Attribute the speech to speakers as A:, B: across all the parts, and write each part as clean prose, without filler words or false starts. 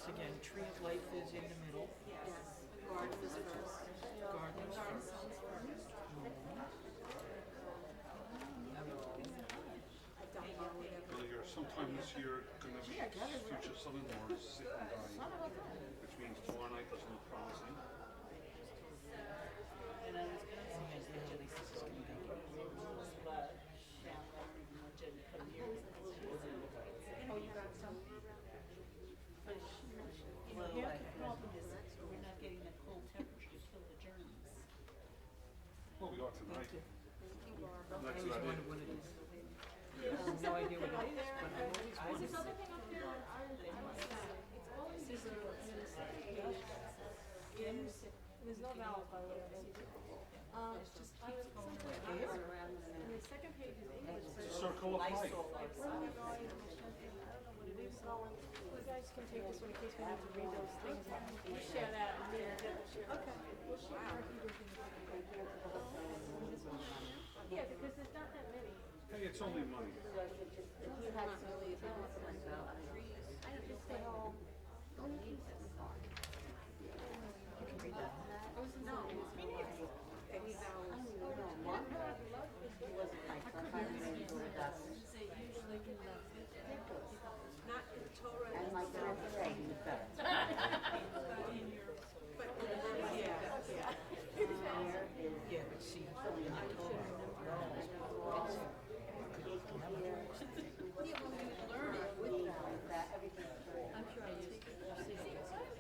A: again, Tree of Life is in the middle.
B: Yes, garden is first.
A: Garden is
B: Garden
A: first.
B: sounds first. Dunbar, whatever.
C: Well, you're sometime this year going to be future son-in-law's sick and dying, which means tomorrow night doesn't look promising.
A: And I was going to say, yes, the Holy Sis is going to be
B: Oh, you got some?
A: well,
D: Here,
A: like,
D: the problem is we're not getting that cold temperature to kill the germs.
C: Well, we are tonight.
A: I
C: That's
A: always
C: what I
A: wondered
C: did.
A: what it is. I have no idea what it is, but I always
E: There's this
A: wondered.
E: other thing up there that I don't understand. It's always in the second page. There's no vowels, by the way. It's just keeps going around. And the second page is English.
C: It's a circle of life.
E: Where are we going? I don't know what it is. You guys can take this one in case we need to read those things. We'll share that. Okay. We'll share our Hebrew things. Yeah, because there's not that many.
C: Hey, it's only money.
B: Not in the Torah.
F: And like the rest of the day, he was better.
B: But, yeah.
A: Yeah, but see, I told her,
B: I'm sure I used it.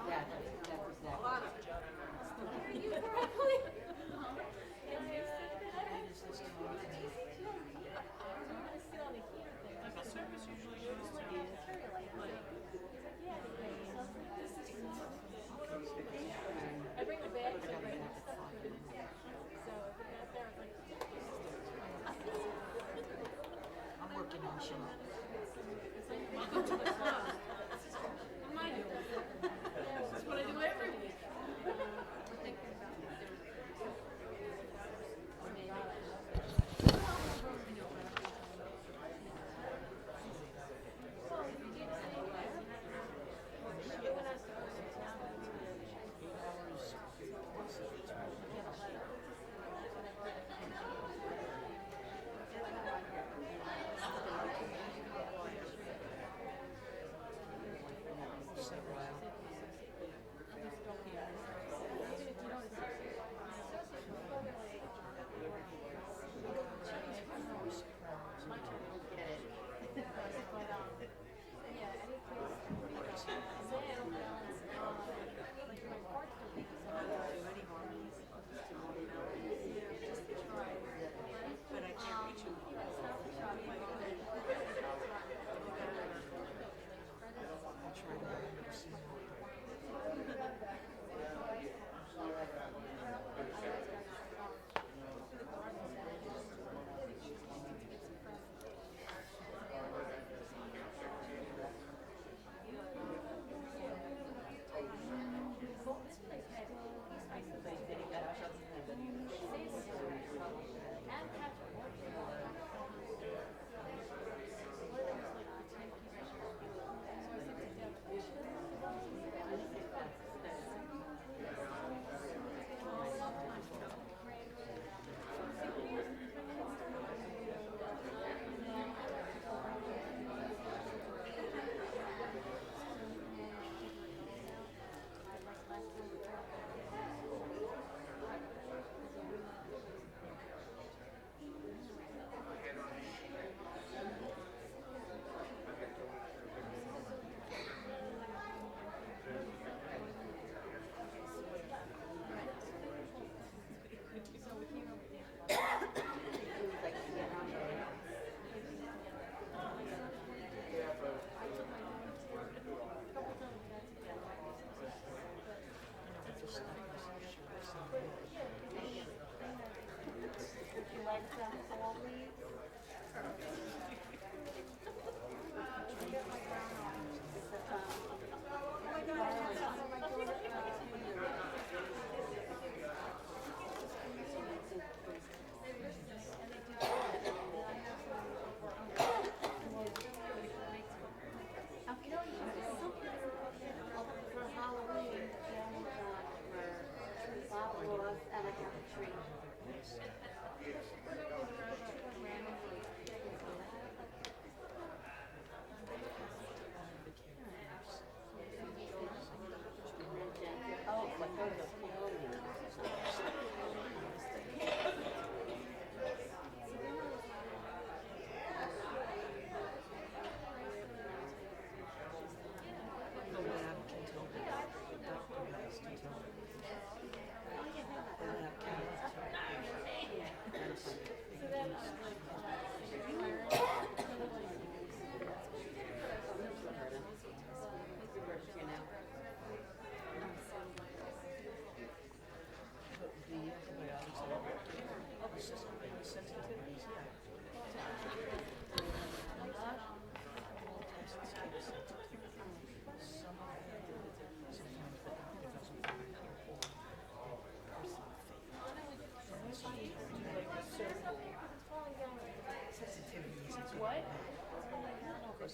F: Yeah, that's exactly.
E: I bring the bag to bring the stuff to it. So if it got there, it's like,
D: I'm working on some.
E: welcome to the club. What am I doing? This is what I do every week. We're thinking about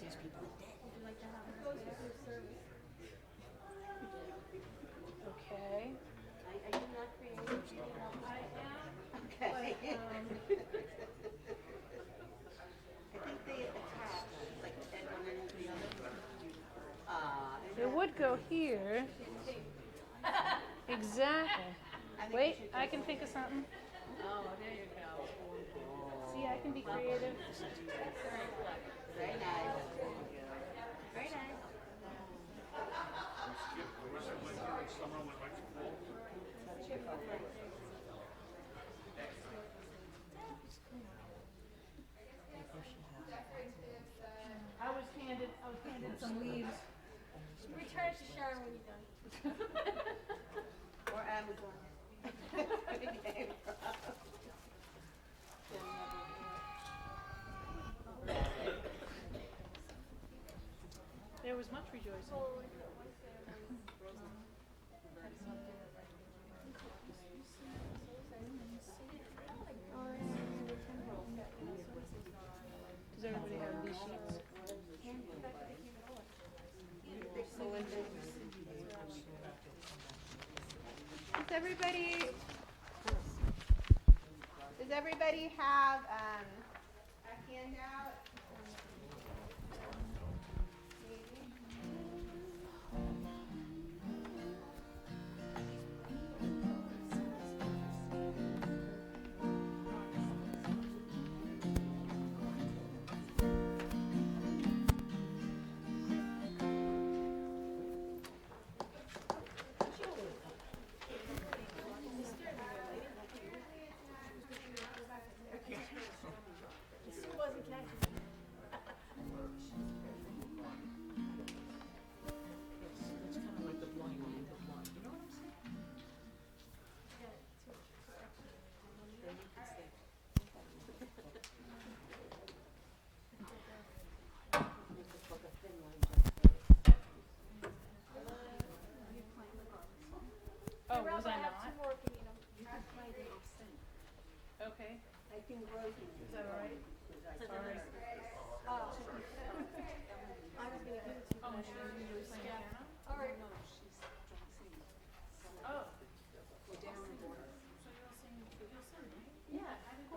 D: These people.
E: Okay.
F: Are you not creative?
E: I am.
F: Okay.
E: But,
F: I think they attach, like, and one into the other.
E: it would go here. Exactly. Wait, I can think of something.
F: Oh, there you go.
E: See, I can be creative.
F: Very nice. Very nice.
C: Summer went right to fall.
E: I was handed some leaves.
B: Return it to Sharon when you're done.
F: Or Amazon.
E: There was much rejoicing. Does everybody have these sheets?
G: Does everybody have a handout? Maybe.
B: Sue wasn't catching.
A: It's kind of like the blind leading the blind. You know what I'm saying?
E: Oh, was I
B: I have
E: not?
B: two more if you need them. You can play the extent.
E: Okay.
F: I think Rosie.
E: Is that all right? Sorry.
B: Oh. I was gonna give it to you.
E: Oh, she doesn't usually play the piano?
B: All right.
E: Oh.
B: Yeah, I did.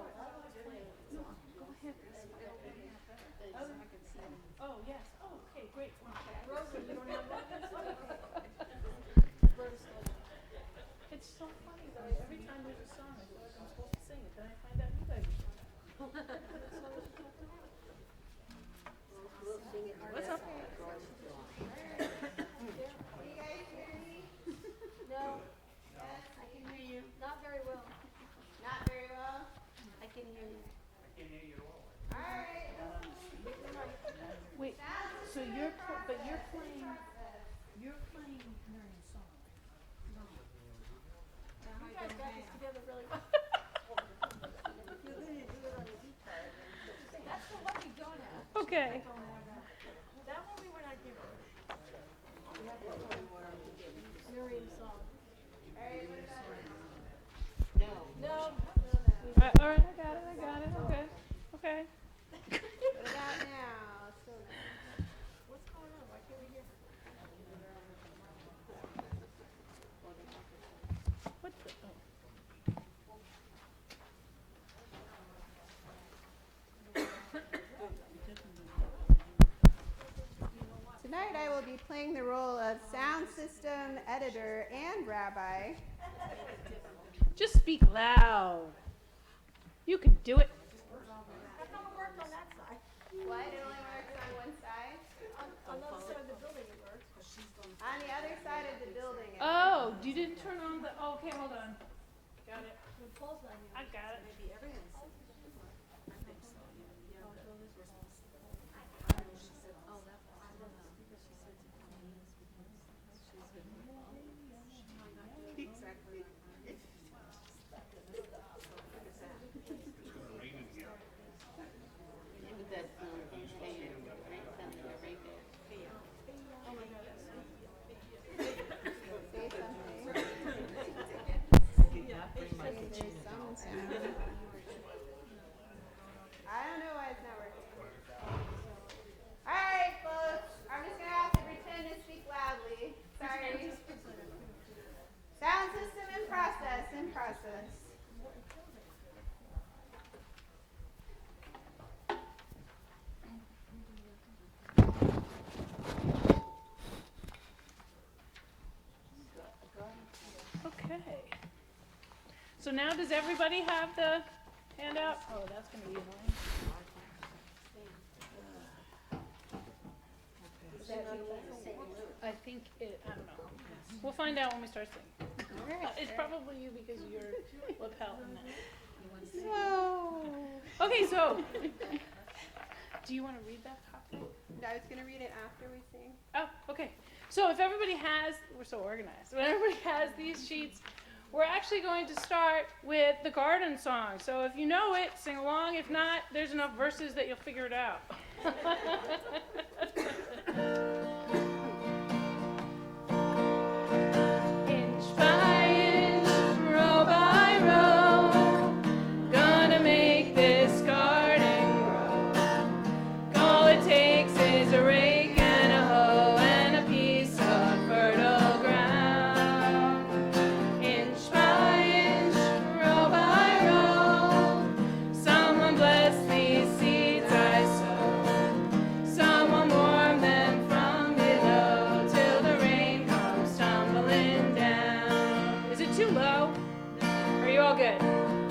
E: No, go ahead. Oh, yes. Oh, okay, great.
B: Rosa, you don't have that?
E: It's so funny though. Every time there's a song, I feel like I'm supposed to sing it. Then I find out you guys. What's up?
G: You guys hear me?
B: No,
G: Yes,
B: I can hear you. Not very well.
G: not very well.
B: I can hear you.
G: All right.
E: Wait. So but you're playing Marion's song.
B: You guys got this together really well. That's the one we don't have.
E: Okay.
B: That one we were not given. Miriam's song.
F: No.
B: No.
E: All right, I got it. Okay. Okay.
G: What about now? So,
B: What's going on? Why can't we hear?
E: What the? Oh.
G: tonight I will be playing the role of sound system editor and rabbi.
E: Just speak loud. You can do it.
B: How come it worked on that side?
G: What? It only works on one side?
B: On the other side of the building it works.
G: On the other side of the building. it
E: Oh, you didn't turn on the. Oh, okay, hold on. Got it.
B: The pole's not here.
E: I got it.
C: It's gonna rain in here.
F: With that, right down there, right there.
G: Say something.
A: I did not bring my
G: There's some sound.
H: So now does everybody have the handout? Oh, that's going to be annoying. I think I don't know. We'll find out when we start singing. It's probably you because of your lapel and that.
G: Whoa.
H: Okay, so do you want to read that copy?
G: I was going to read it after we sing.
H: Oh, okay. So if everybody has, we're so organized. When everybody has these sheets, we're actually going to start with the garden song. So if you know it, sing along. If not, there's enough verses that you'll figure it out. Inch by inch, row by row, gonna make this garden grow. All it takes is a rake and a hoe and a piece of fertile ground. Inch by inch, row by row, someone bless these seeds I sow. Someone warm them from below till the rain comes tumbling down. Is it too low? Are you all good?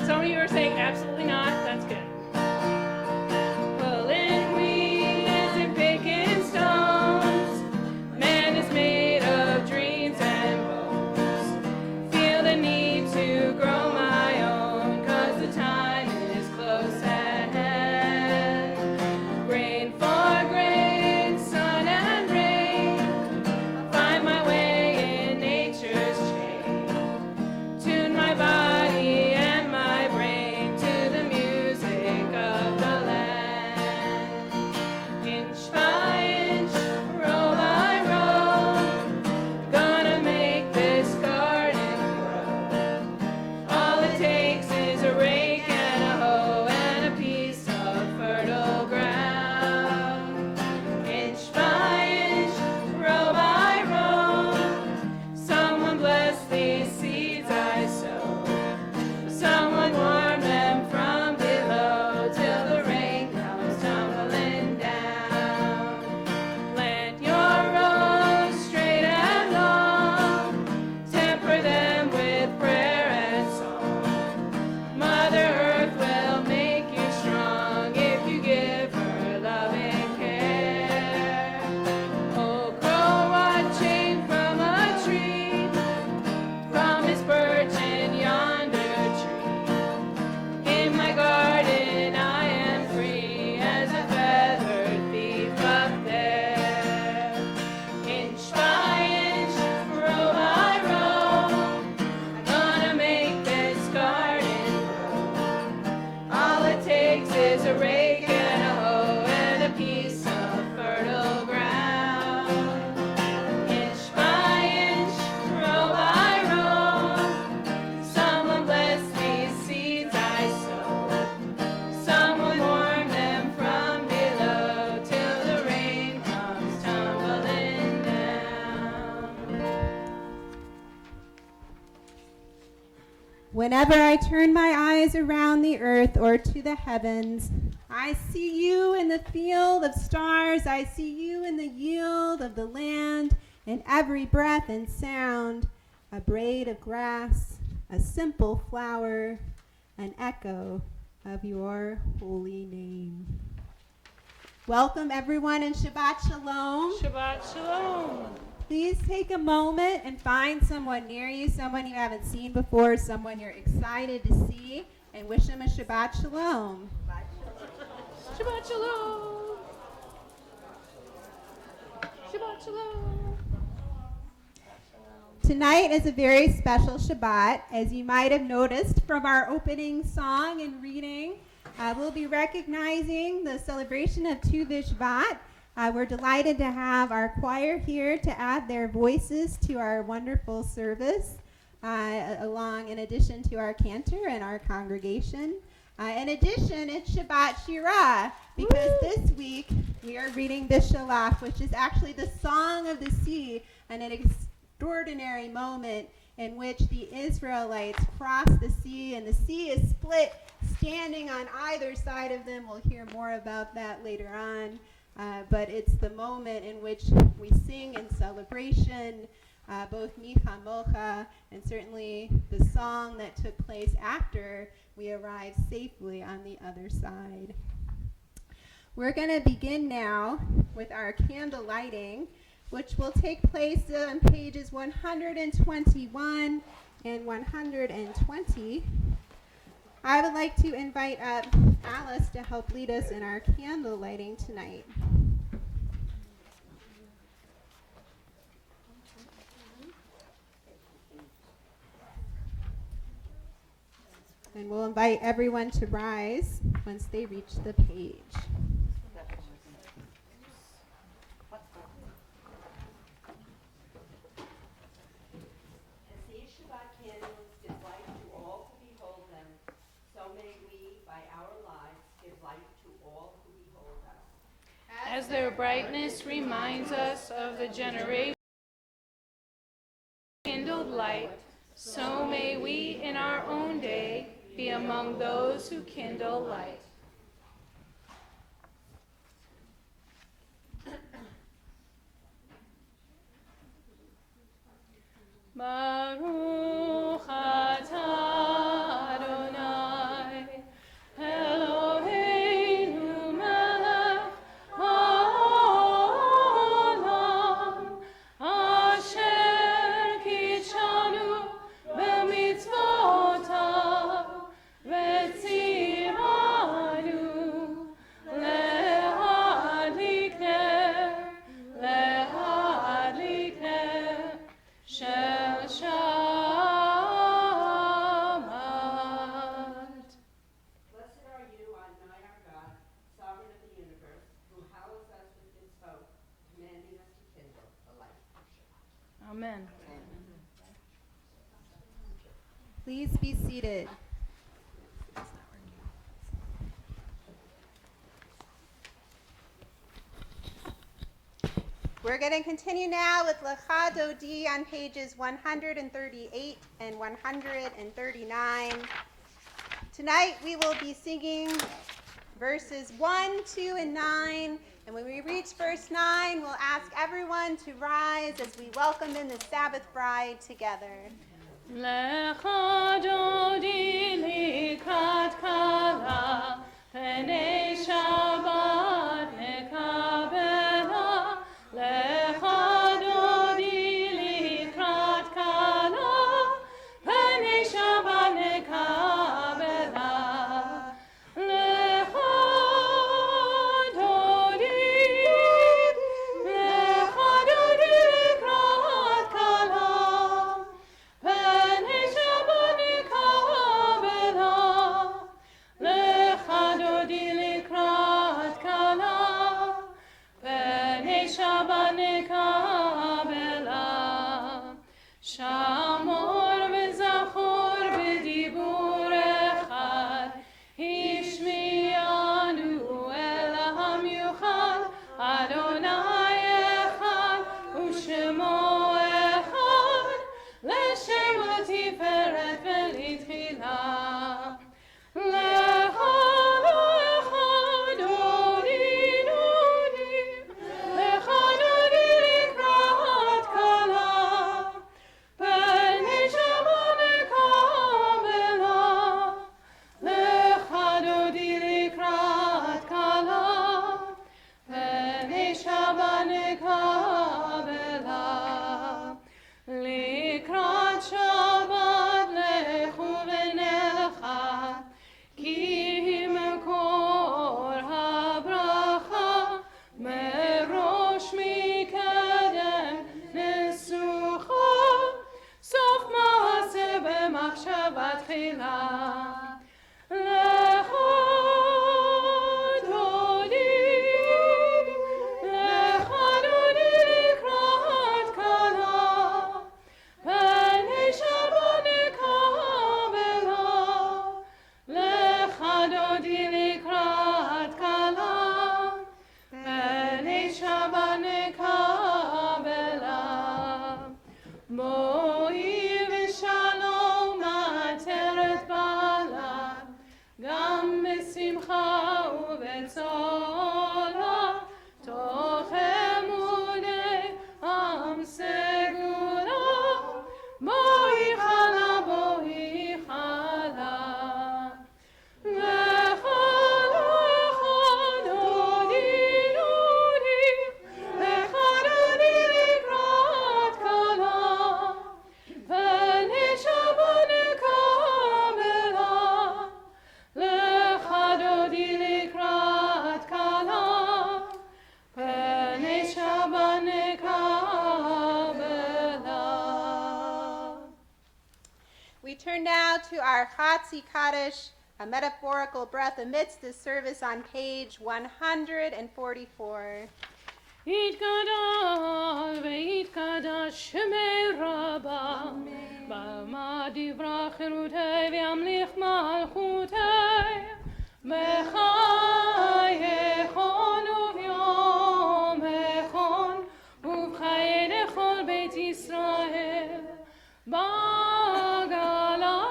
H: Some of you are saying absolutely not. That's good. Pulling weed isn't picking stones. Man is made of dreams and bones. Feel the need to grow my own, 'cause the time is close at hand. Grain for grain, sun and rain, find my way in nature's chain. Tune my body and my brain to the music of the land. Inch by inch, row by row, gonna make this garden grow. All it takes is a rake and a hoe and a piece of fertile ground. Inch by inch, row by row, someone bless these seeds I sow. Someone warm them from below till the rain comes tumbling down. Plant your rows straight and long, temper them with prayer and song. Mother Earth will make you strong if you give her love and care. Oh, crow watching from a tree, promise birch in yonder tree. In my garden I am free as a feathered thief up there. Inch by inch, row by row, gonna make this garden grow. All it takes is a rake and a hoe and a piece of fertile ground. Inch by inch, row by row, someone bless these seeds I sow. Someone warm them from below till the rain comes tumbling down.
G: Whenever I turn my eyes around the earth or to the heavens, I see you in the field of stars. I see you in the yield of the land, in every breath and sound, a braid of grass, a simple flower, an echo of your holy name. Welcome everyone and Shabbat Shalom.
H: Shabbat Shalom.
G: Please take a moment and find someone near you, someone you haven't seen before, someone you're excited to see, and wish them a Shabbat Shalom.
H: Shabbat Shalom. Shabbat Shalom.
G: Tonight is a very special Shabbat. As you might have noticed from our opening song and reading, we'll be recognizing the celebration of Tu B'Shvat. We're delighted to have our choir here to add their voices to our wonderful service, in addition to our cantor and our congregation. In addition, it's Shabbat Shirah, because this week we are reading the Shalach, which is actually the Song of the Sea, and an extraordinary moment in which the Israelites cross the sea, and the sea is split, standing on either side of them. We'll hear more about that later on. But it's the moment in which we sing in celebration both Micha Mocha and certainly the song that took place after we arrived safely on the other side. We're going to begin now with our candle lighting, which will take place on pages 121 and 120. I would like to invite up Alice to help lead us in our candle lighting tonight. And we'll invite everyone to rise once they reach the page.
F: As these Shabbat candles give light to all who behold them, so may we, by our lives, give light to all who behold us.
H: As their brightness reminds us of the generation kindled light, so may we in our own day be among those who kindle light. Baruch atah Adonai, Eloheinu melech haolam, asher kitshanu b'mitzvotav, v'tzivanu lehadlik ner shel Shabbat.
F: Blessed are you, Adonai our God, sovereign of the universe, who hallows us with his oath, commanding us to kindle the light of Shabbat.
H: Amen.
G: Please be seated. We're going to continue now with Lecha Dodi on pages 138 and 139. Tonight we will be singing verses 1, 2, and 9. And when we reach verse 9, we'll ask everyone to rise as we welcome in the Sabbath bride together.
H: Lecha Dodi likrat kala, Pnei Shabbat nekabela. Lecha Dodi likrat kala, Pnei Shabbat nekabela. Lecha Dodi likrat kala, Pnei Shabbat nekabela. Lecha Dodi likrat kala, Pnei Shabbat nekabela. Shamor v'zachor b'dibur echad, Ishmi'anu el hamiuchad, Adonai echad, u'shemo echad, l'shem u'tiferet v'litchila. Lecha Dodi Dodi, Lecha Dodi likrat kala, Pnei Shabbat nekabela. Lecha Dodi likrat kala, Pnei Shabbat nekabela. Likrat Shabbat lechu v'nelcha, ki מקור הברכה, מראש מקדם נסוכה, סוף מעשה במחשבה תחילה. Lecha Dodi, Lecha Dodi likrat kala, Pnei Shabbat nekabela. Lecha Dodi likrat kala, Pnei Shabbat nekabela. Boi v'shalom עטרת בלד, גם בשמחה ובצולה, תוך אמוני עם סגולה,
G: we turn now to our Chatzi Kaddish, a metaphorical breath amidst the service on page 144.
H: יתגדל ויתקדש שמי רבה, במעמד יברח חירותי וימליך מלכותי, בחייכון וביומכון ובחיי לכל בית ישראל, בעגלה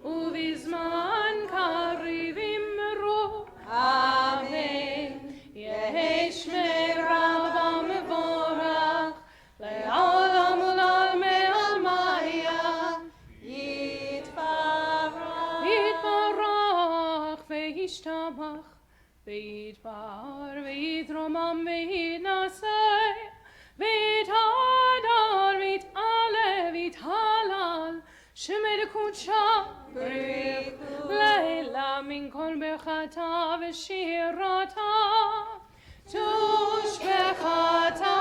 H: ובזמן קריב אמרו אמן. יהי שמי רבה מבורך לעולם ולעלמי עלמיה, יתברך וישתבח ויתפאר ויתרומם ויתנשא ויתהדר ויתעלה ויתהלל שמי לקודשה לילה מן כל ברכתה ושירתה, תושבחתה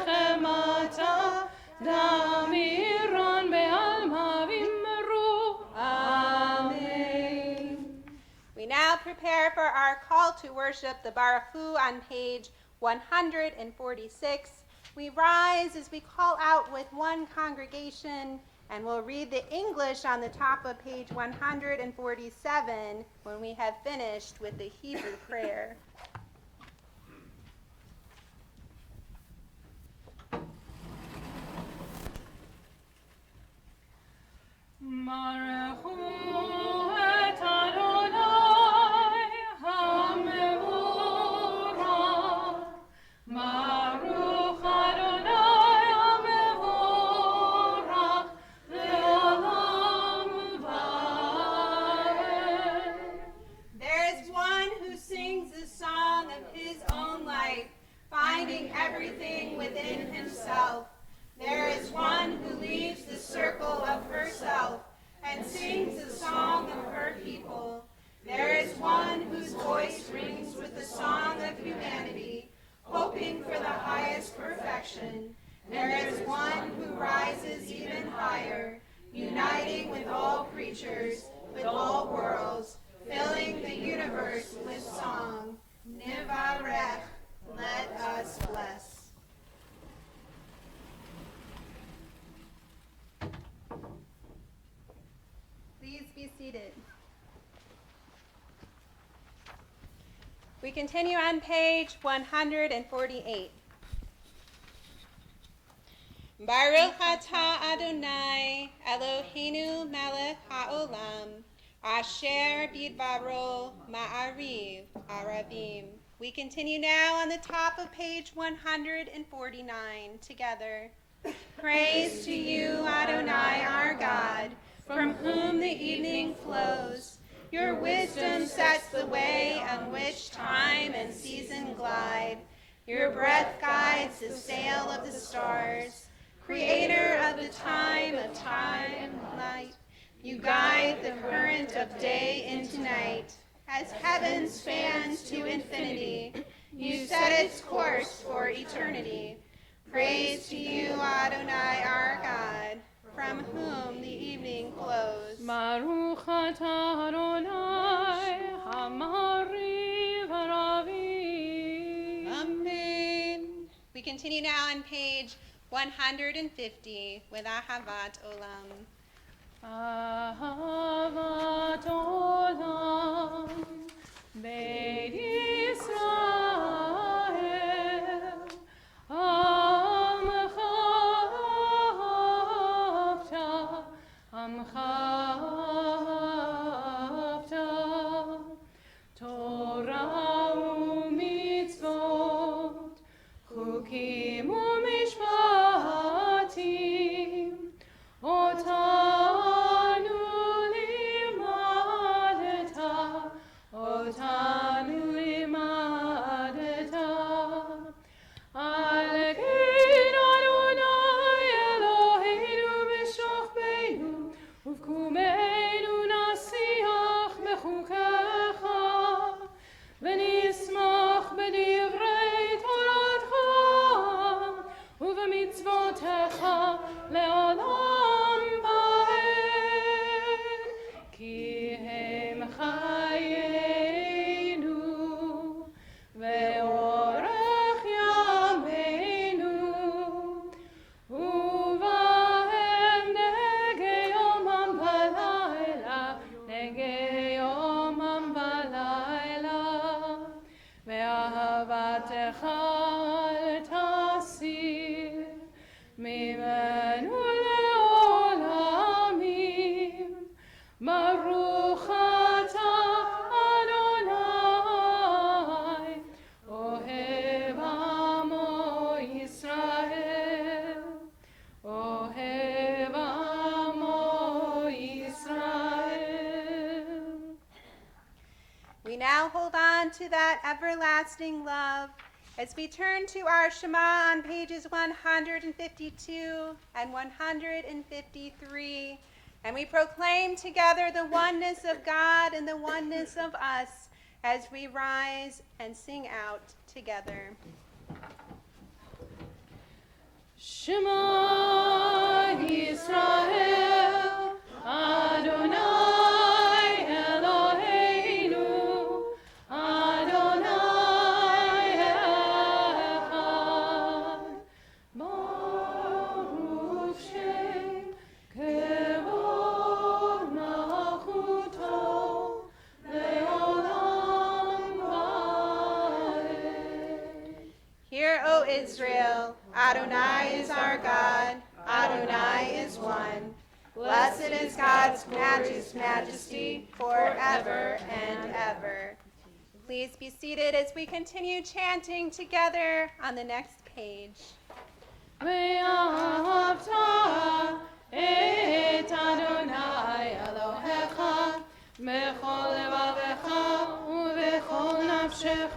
H: ונחמתה, דמירן בעלמה ואמרו אמן.
G: We now prepare for our call to worship, the Baruchu on page 146. We rise as we call out with one congregation, and we'll read the English on the top of page 147 when we have finished with the Hebrew prayer.
H: Baruchu et Adonai HaMevorach, Baruch Adonai HaMevorach le'olam va'ed.
G: There is one who sings the song of his own life, finding everything within himself. There is one who leaves the circle of herself and sings the song of her people. There is one whose voice rings with the song of humanity, hoping for the highest perfection. There is one who rises even higher, uniting with all creatures, with all worlds, filling the universe with song. Nivarech, let us bless. Please be seated. We continue on page 148. Baruch atah Adonai Eloheinu melech haolam, asher bidbaro ma'ariv aravim. We continue now on the top of page 149 together. Praise to you, Adonai, our God, from whom the evening flows. Your wisdom sets the way on which time and season glide. Your breath guides the sail of the stars. Creator of the time and night, you guide the current of day into night. As heaven spans to infinity, you set its course for eternity. Praise to you, Adonai, our God, from whom the evening flows.
H: Baruch atah Adonai HaMa'ariv Aravim.
G: Amen. We continue now on page 150 with Ahavat Olam.
H: Ahavat Olam Beit Yisrael Amcha Torah u'mitzvot Chukim u'mishpatim Otanu limadeta Al kein Adonai Eloheinu b'shachbeinu Uvkumeinu nasiach bechukecha V'nismach b'divrei Toratcha אהבתך אל תסיר ממנו לעולמים. ברוך אתה אדוני, אוהב עמו ישראל, אוהב עמו ישראל.
G: We now hold on to that everlasting love as we turn to our Shema on pages 152 and 153, and we proclaim together the oneness of God and the oneness of us as we rise and sing out together.
H: Shema Yisrael, Adonai Eloheinu, Adonai Echad. Baruch Shem Kevod Malchuto Leolam Vaed.
G: Hear, O Israel, Adonai is our God, Adonai is one. Blessed is God's glorious majesty forever and ever. Please be seated as we continue chanting together on the next page.
H: ואהבת את אדוני אלוהיך בכל לבבך ובכל נפשך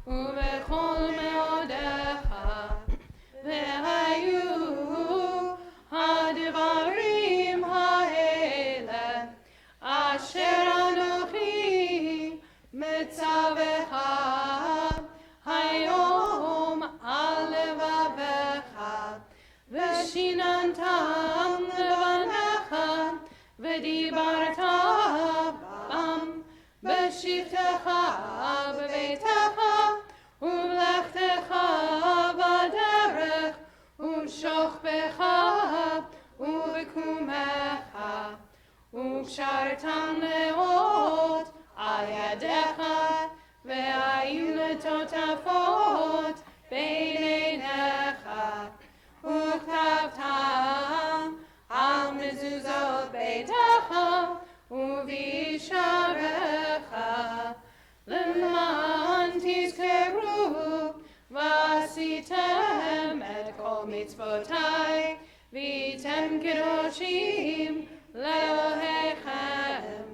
H: ובכל מאודך. והיו הדברים האלה אשר אנוכי מצווך היום על לבבך, ושיננתם לבניך, ודיברת בם בשבתך בביתך, ובלכתך בדרך, ובשוכבך ובקומך, וקשרתם לאות על ידיך, והיו לטוטפות בין עיניך, וכתבתם על מזוזות ביתך ובשעריך, למען תזכרו ועשיתם את כל מצוותיי, והייתם קדושים לאלוהיכם.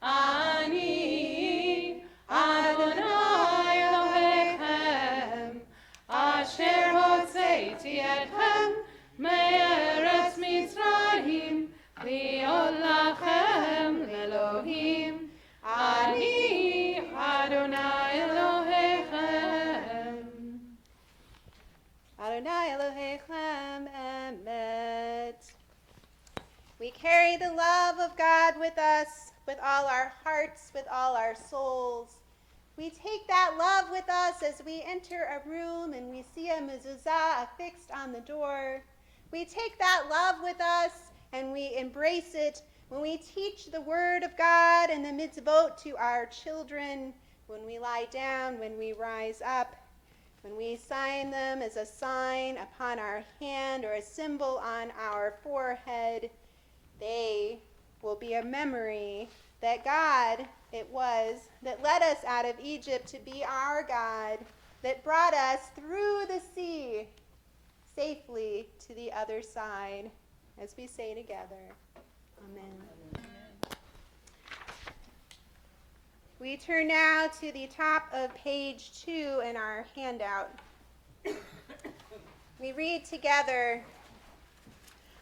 H: אני אדוני אלוהיכם, אשר הוצאתי אתכם מארץ מצרים, להיות לכם לאלוהים. אני אדוני אלוהיכם.
G: Adonai Elohechem Emet. We carry the love of God with us, with all our hearts, with all our souls. We take that love with us as we enter a room and we see a mezuzah affixed on the door. We take that love with us and we embrace it when we teach the word of God and the mitzvot to our children, when we lie down, when we rise up, when we sign them as a sign upon our hand or a symbol on our forehead. They will be a memory that God it was that led us out of Egypt to be our God, that brought us through the sea safely to the other side, as we say together. Amen. We turn now to the top of page 2 in our handout. We read together,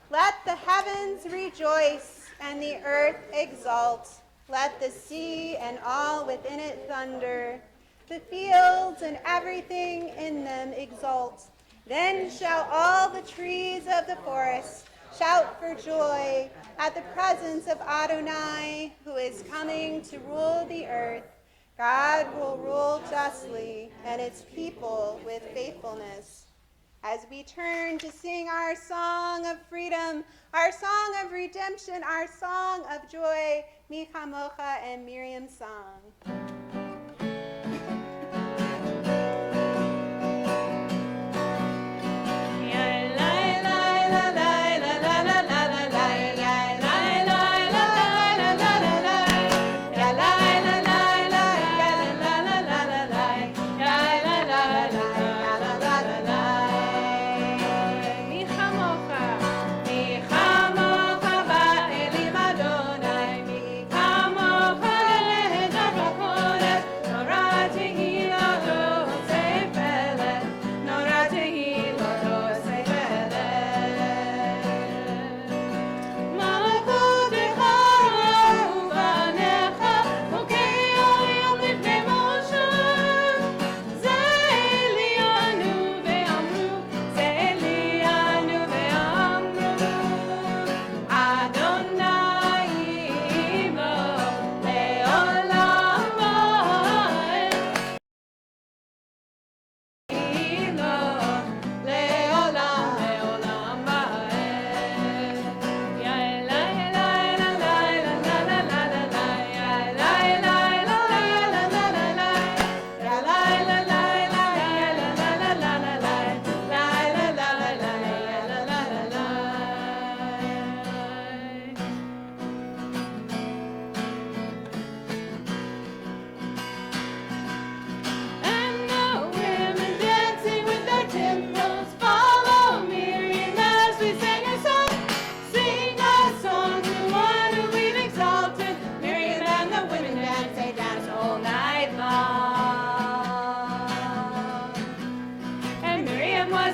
G: "Let the heavens rejoice and the earth exult. Let the sea and all within it thunder. The fields and everything in them exult. Then shall all the trees of the forest shout for joy at the presence of Adonai, who is coming to rule the earth. God will rule justly, and its people with faithfulness." As we turn to sing our song of freedom, our song of redemption, our song of joy, Mi Chamocha and Miriam's song.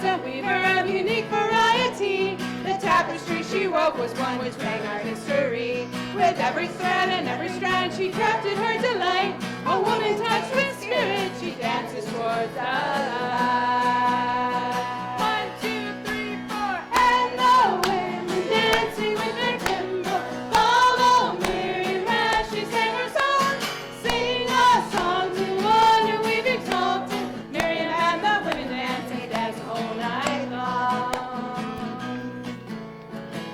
H: a weaver of unique variety. The tapestry she wove was one which rang our history. With every thread and every strand she crafted her delight. A woman touched with spirit, she dances towards the light. 1, 2, 3, 4, and the women dancing with their timbrel. Follow Miriam as she sang her song. Sing a song to honor we've exalted. Miriam and the women dance, they dance all night long.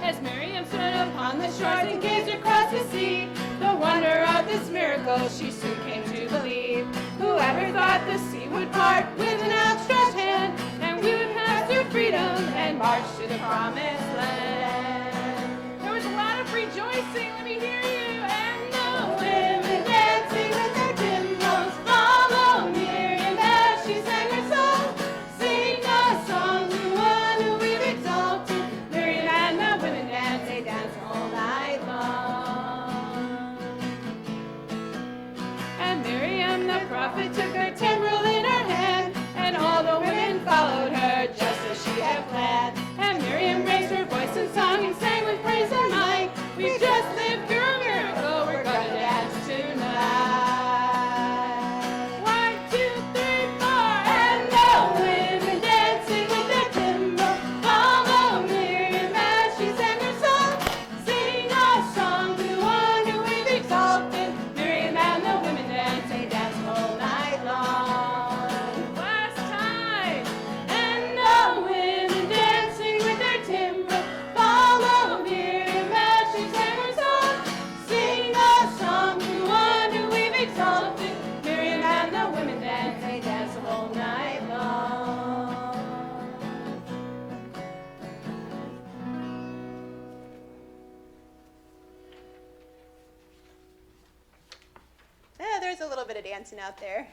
H: As Miriam stood upon the shores and gazed across the sea, the wonder of this miracle she soon came to believe. Whoever thought the sea would part with an outstretched hand, and we would pass through freedom and march to the promised land. There was a lot of rejoicing, let me hear you. And the women dancing with their timbrels, follow Miriam as she sang her song. Sing a song to one who we've exalted. Miriam and the women dance, they dance all night long. And Miriam the prophet took her timbrel in her hand, and all the women followed her just as she had planned. And Miriam raised her voice and song and sang with praise and might. We've just lived through a miracle, we're gonna dance tonight. 1, 2, 3, 4, and the women dancing with their timbrel. Follow Miriam as she sang her song. Sing a song to one who we've exalted. Miriam and the women dance, they dance all night long. Last time. And the women dancing with their timbrel. Follow Miriam as she sang her song. Sing a song to one who we've exalted. Miriam and the women dance, they dance all night long.
G: Yeah, there's a little bit of dancing out there.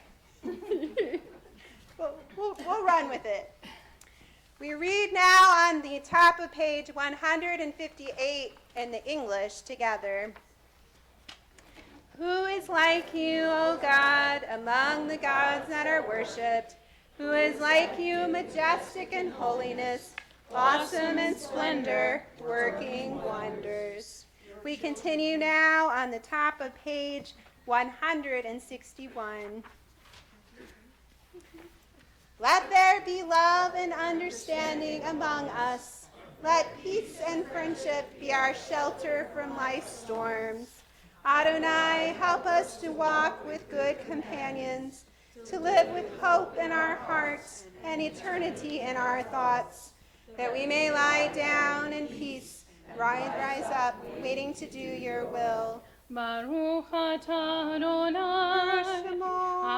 G: We'll run with it. We read now on the top of page 158 in the English together. Who is like you, O God, among the gods that are worshipped? Who is like you, majestic in holiness, awesome in splendor, working wonders? We continue now on the top of page 161. Let there be love and understanding among us. Let peace and friendship be our shelter from life's storms. Adonai, help us to walk with good companions, to live with hope in our hearts and eternity in our thoughts, that we may lie down in peace, rise up, waiting to do your will.
H: Baruch atah Adonai,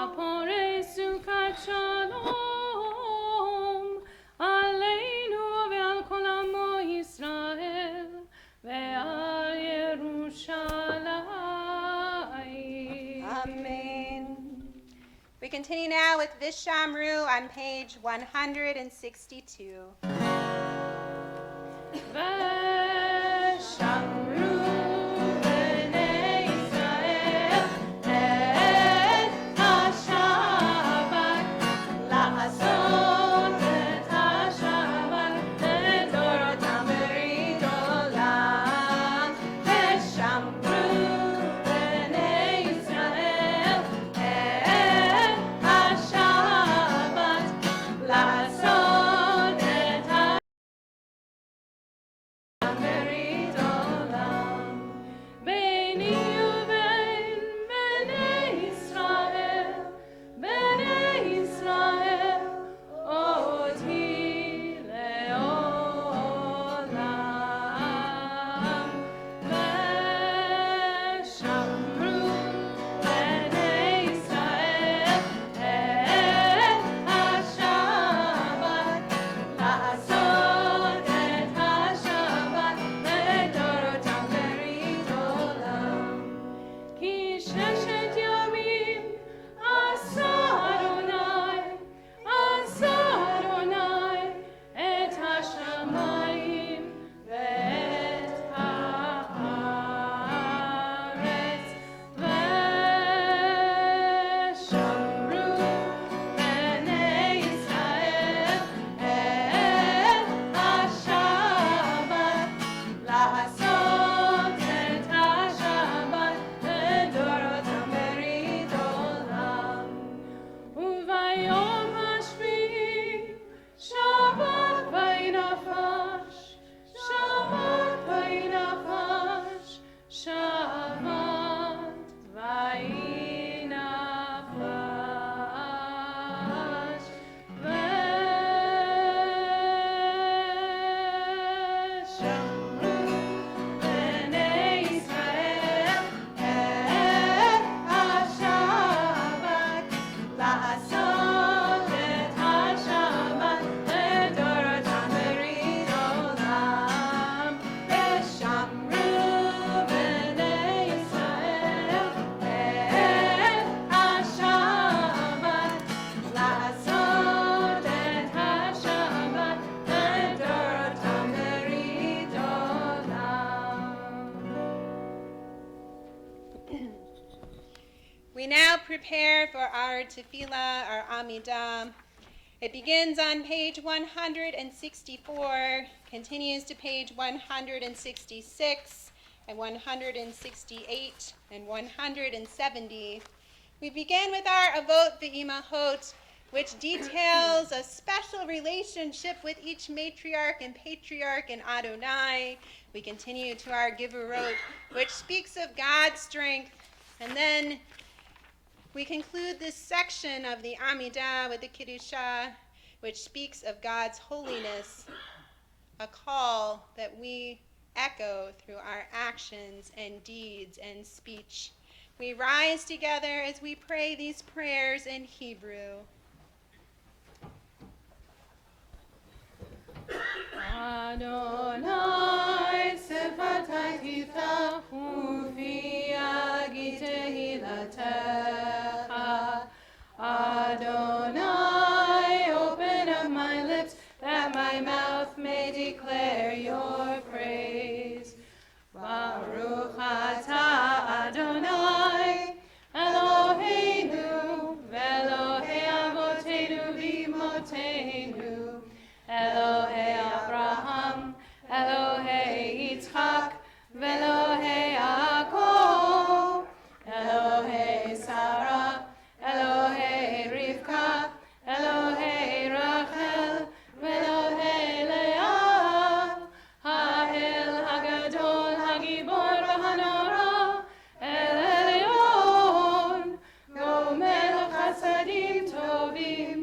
H: apore sukat shalom, aleinu ve'al kol amo Yisrael, ve'al Yerushalayim.
G: Amen. We continue now with Vishamru on page 162.
H: ביום השביעי שבת וינפש, שבת וינפש, שבת וינפש, ושמרו בני ישראל את השבת, לעשות את השבת לדורותם ברית עולם. ושמרו בני ישראל את השבת, לעשות את השבת לדורותם ברית עולם.
G: We now prepare for our tefillah, our Amidah. It begins on page 164, continues to page 166, and 168, and 170. We begin with our Avot V'Imahot, which details a special relationship with each matriarch and patriarch in Adonai. We continue to our Givorot, which speaks of God's strength, and then we conclude this section of the Amidah with the Kiddushah, which speaks of God's holiness, a call that we echo through our actions and deeds and speech. We rise together as we pray these prayers in Hebrew.
H: Adonai sefatai tiftach ufi yagi tehilatecha. Adonai, open up my lips that my mouth may declare your praise. Baruch atah Adonai Eloheinu ve'Elohei avotenu v'imotenu, Elohei Abraham, Elohei Yitzchak, ve'Elohei Yaakov, Elohei Sarah, Elohei Rivka, Elohei Rachel, ve'Elohei Leah, Ha'el Hagadol, Hagibor v'Hanora, El Elyon, Gomer Chasadim Tovim,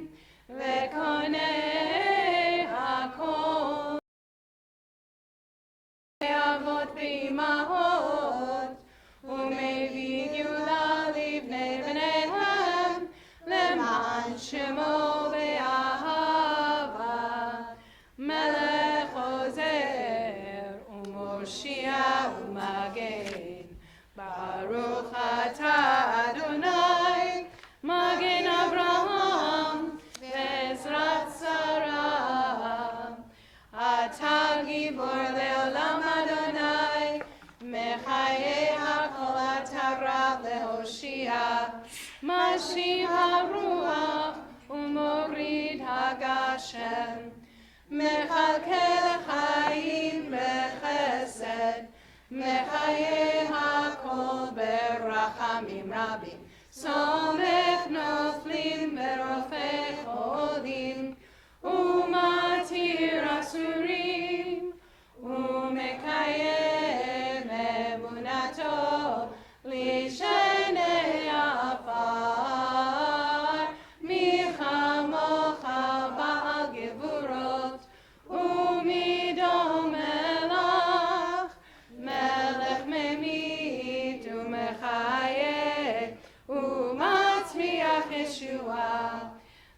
H: ve'Konei HaKol, Avot v'Imahot, Umevii Geulah livnei bneihem, Leman Shemo be'ahava, Melech Ozer u'Moshia u'Magen. Baruch atah Adonai, Magen Avraham, ve'ezrat Sarah. Atah Gibor le'olam Adonai, Mechayeh hakol atah rav le'hoshia. Mashiv haruach u'morid hagashem, Mechalkel chayim bechesed, Mechayeh hakol berachamim rabim. Somech noflim berofei cholim, Umatir asurim, Umekayem emunato, Lishenei afar. Michamocha ba'al gevurot, Umidom melach, Melech memit umechayeh, Umatzmiach Yeshua.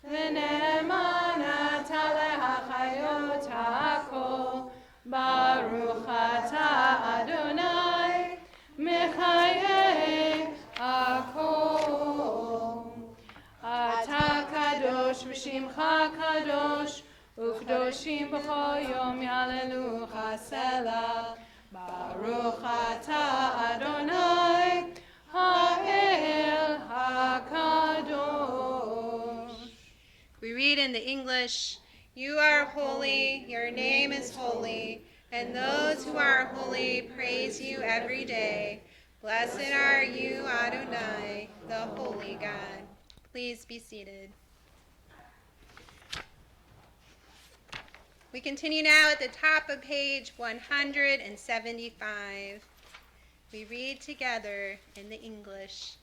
H: V'ne'eman ata lehachayot ha'kol, Baruch atah Adonai, Mechayeh hakol. Atah kadosh v'shimcha kadosh, u'kdoshim b'chol yom yalelucha selah. Baruch atah Adonai, ha'el hakadosh.
G: We read in the English, "You are holy, your name is holy, and those who are holy praise you every day. Blessed are you, Adonai, the holy God." Please be seated. We continue now at the top of page 175. We read together in the English.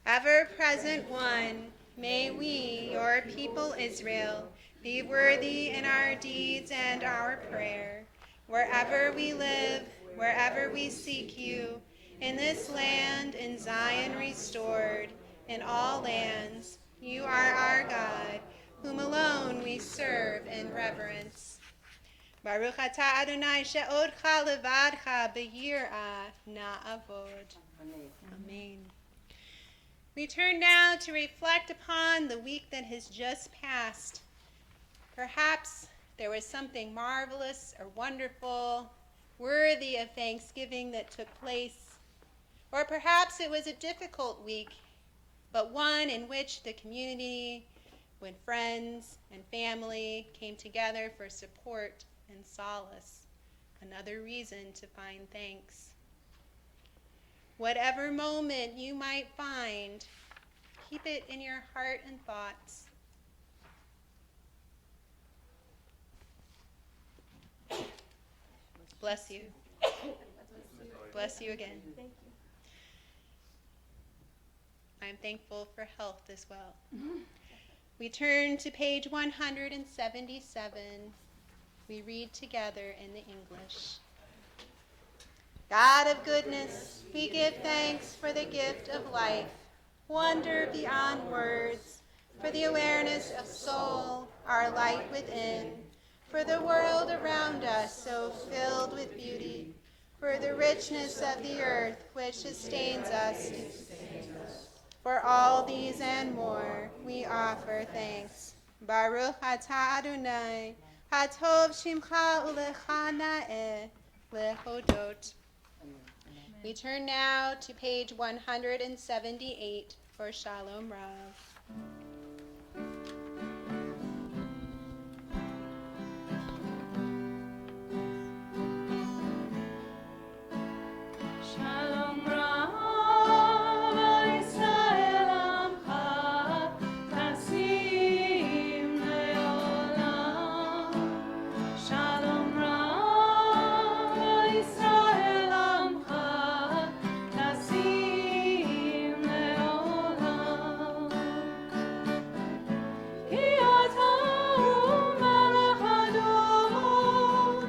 G: Ever-present one, may we, your people Israel, be worthy in our deeds and our prayer. Wherever we live, wherever we seek you, in this land, in Zion restored, in all lands, you are our God, whom alone we serve in reverence. Baruch atah Adonai she'odcha levadcha b'yirah na'avod. Amen. We turn now to reflect upon the week that has just passed. Perhaps there was something marvelous or wonderful, worthy of thanksgiving that took place. Or perhaps it was a difficult week, but one in which the community, when friends and family came together for support and solace, another reason to find thanks. Whatever moment you might find, keep it in your heart and thoughts. Bless you. Bless you again.
E: Thank you.
G: I'm thankful for health as well. We turn to page 177. We read together in the English. God of goodness, we give thanks for the gift of life, wonder beyond words, for the awareness of soul, our light within, for the world around us so filled with beauty, for the richness of the earth which sustains us. For all these and more, we offer thanks. Baruch atah Adonai, hatov shimcha ulecha na'eh lehodot. We turn now to page 178 for Shalom Rav.
H: Shalom Rav Yisrael Amcha Tasim Leolam. Shalom Rav Yisrael Amcha Tasim Leolam. Ki ata melech Adon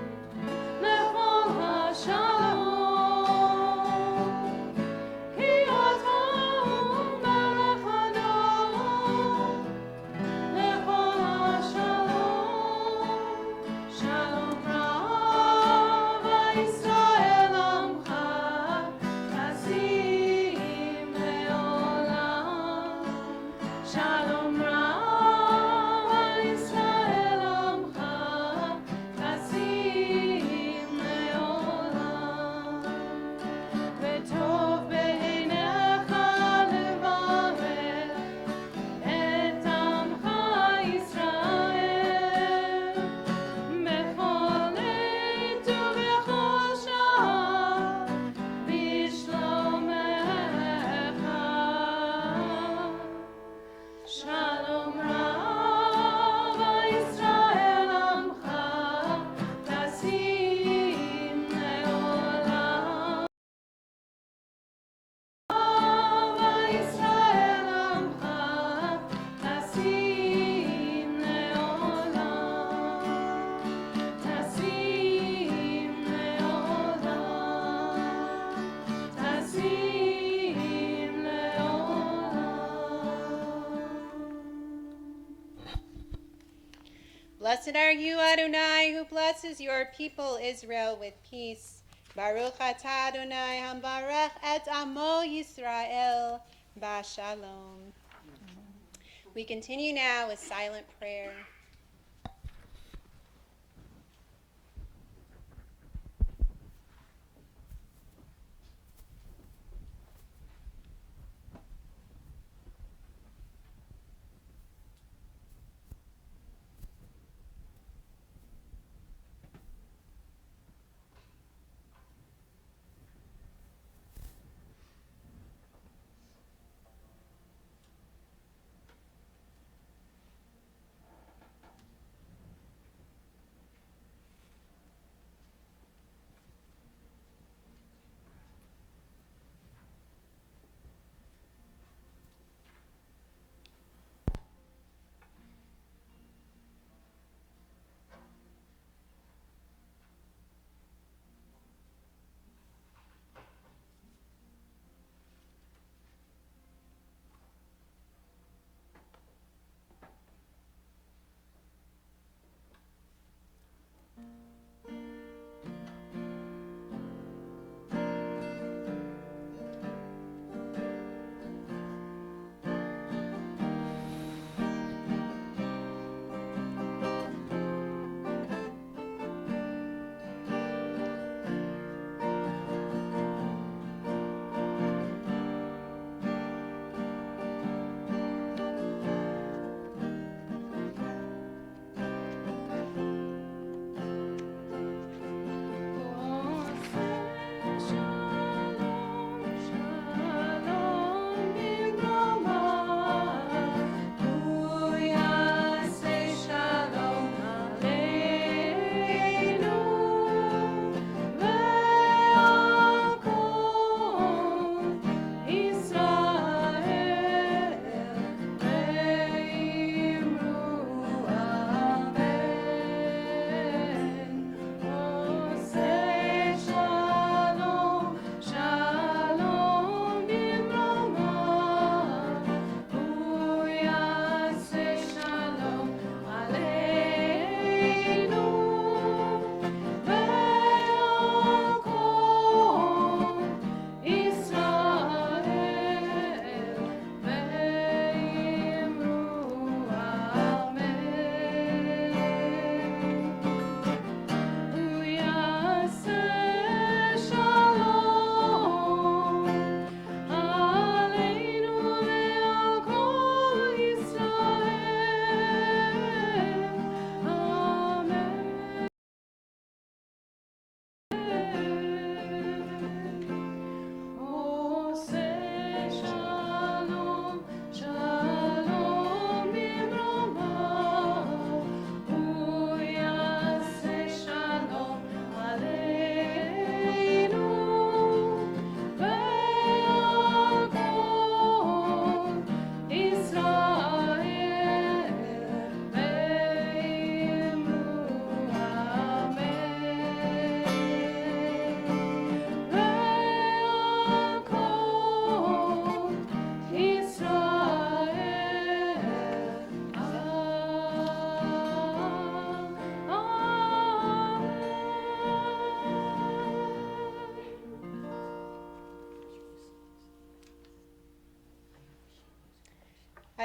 H: lechol hashalom. Shalom Rav Yisrael Amcha Tasim Leolam. וטוב בעיניך לברך את עמך ישראל בכל עת ובכל שעה בשלומך. שלום רב ישראל עמך תשים לעולם. ישראל עמך תשים לעולם. תשים לעולם. תשים לעולם.
G: Blessed are you, Adonai, who blesses your people Israel with peace. Baruch atah Adonai, hambarech et amo Yisrael b'shalom. We continue now with silent prayer.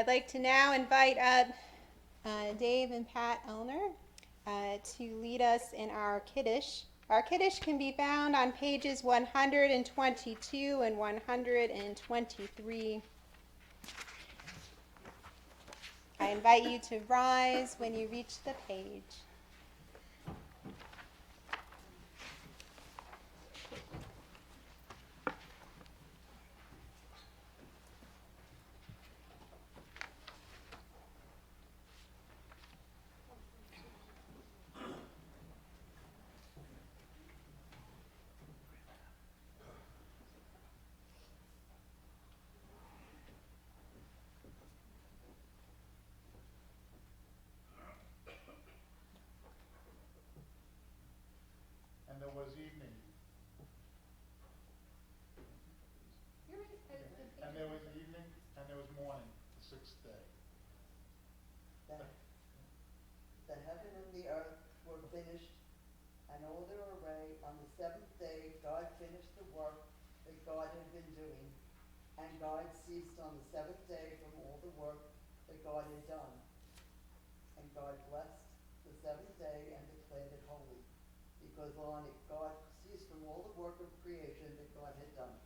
G: I'd like to now invite up Dave and Pat Elner to lead us in our Kiddush. Our Kiddush can be found on pages 122 and 123. I invite you to rise when you reach the page.
I: And there was evening. And there was evening, and there was morning, the sixth day.
B: The heaven and the earth were finished, and all their array. On the seventh day, God finished the work that God had been doing, and God ceased on the seventh day from all the work that God had done. And God blessed the seventh day and declared it holy, because on it God ceased from all the work of creation that God had done.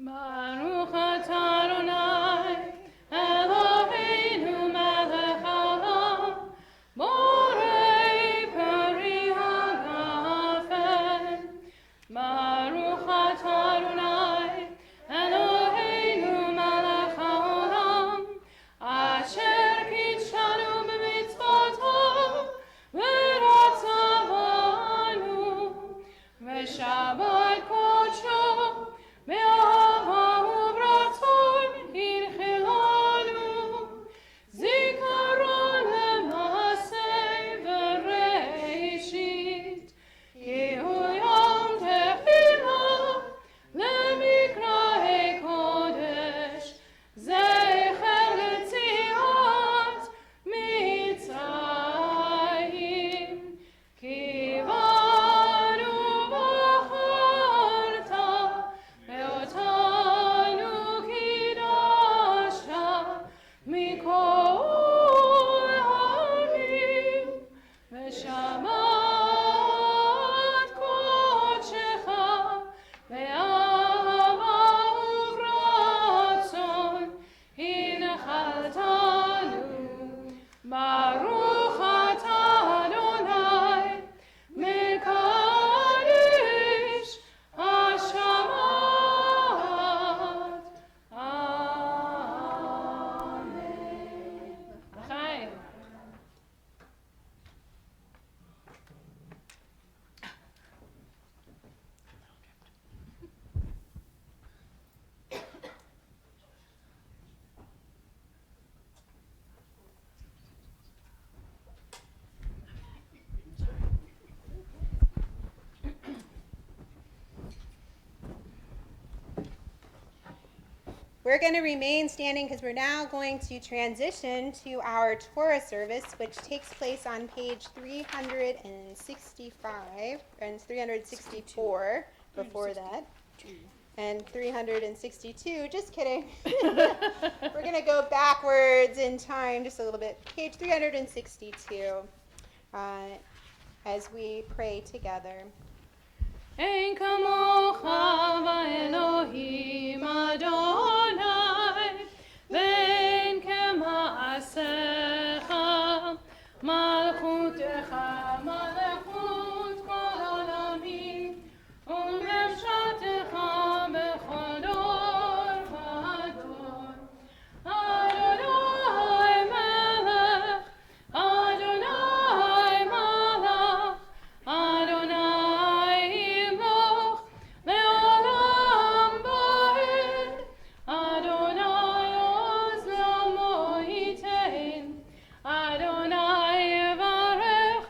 H: Baruch atah Adonai, Eloheinu melech haolam, borei peri hagafen. Baruch atah Adonai, Eloheinu melech haolam, asher kitshanu b'mitzvotav, v'ratzavanu, v'shabbat kodsho, be'ahava u'bratzon hinchilanu, zikaron le'maseh v'reishit, yehu yom tefilah le'mikra'ei kodesh, zecher le'tziat mitzrayim, kivanu b'charta, ve'otanu kidashta, mikol ha'amim, ve'shamat kodshecha, ve'ahava u'vratzon hinchaltanu. Baruch atah Adonai, mekadosh hashamat. Amen. L'chaim.
G: We're going to remain standing because we're now going to transition to our Torah service, which takes place on page 365 and 364 before that. And 362, just kidding. We're going to go backwards in time just a little bit. Page 362 as we pray together.
H: Ein kamocha v'Elohim Adonai, ve'en kema'asecha, malchutecha malchut kol olamim, u'memshatecha bechol dor v'dor. Adonai melech, Adonai malach, Adonai imloch le'olam bo'ed, Adonai oz lo itein, Adonai yevarech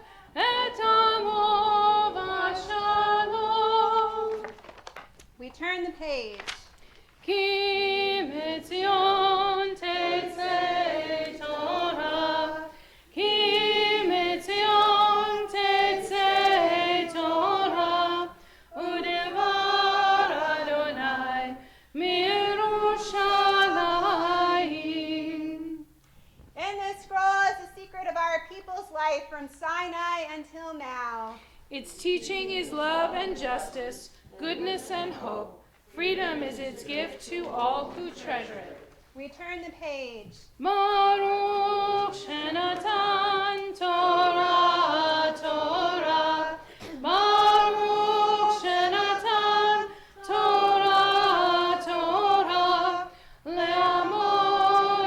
G: life from Sinai until now.
H: Its teaching is love and justice, goodness and hope. Freedom is its gift to all who treasure it.
G: We turn the page.
H: Baruch Shenatan Torah Torah. Baruch Shenatan Torah Torah. Le'amo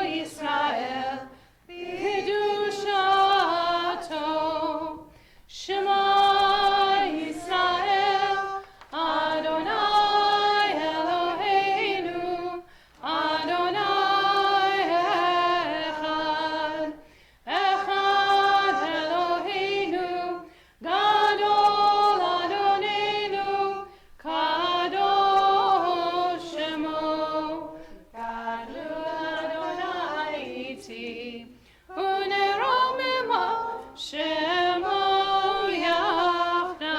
H: Yisrael Kedushato. Shema Yisrael Adonai Eloheinu Adonai Echad Echad Eloheinu Gadol Adonenu Kadosh Shemo Gadol Adonai Iti Uneromema Shemo Yachdav.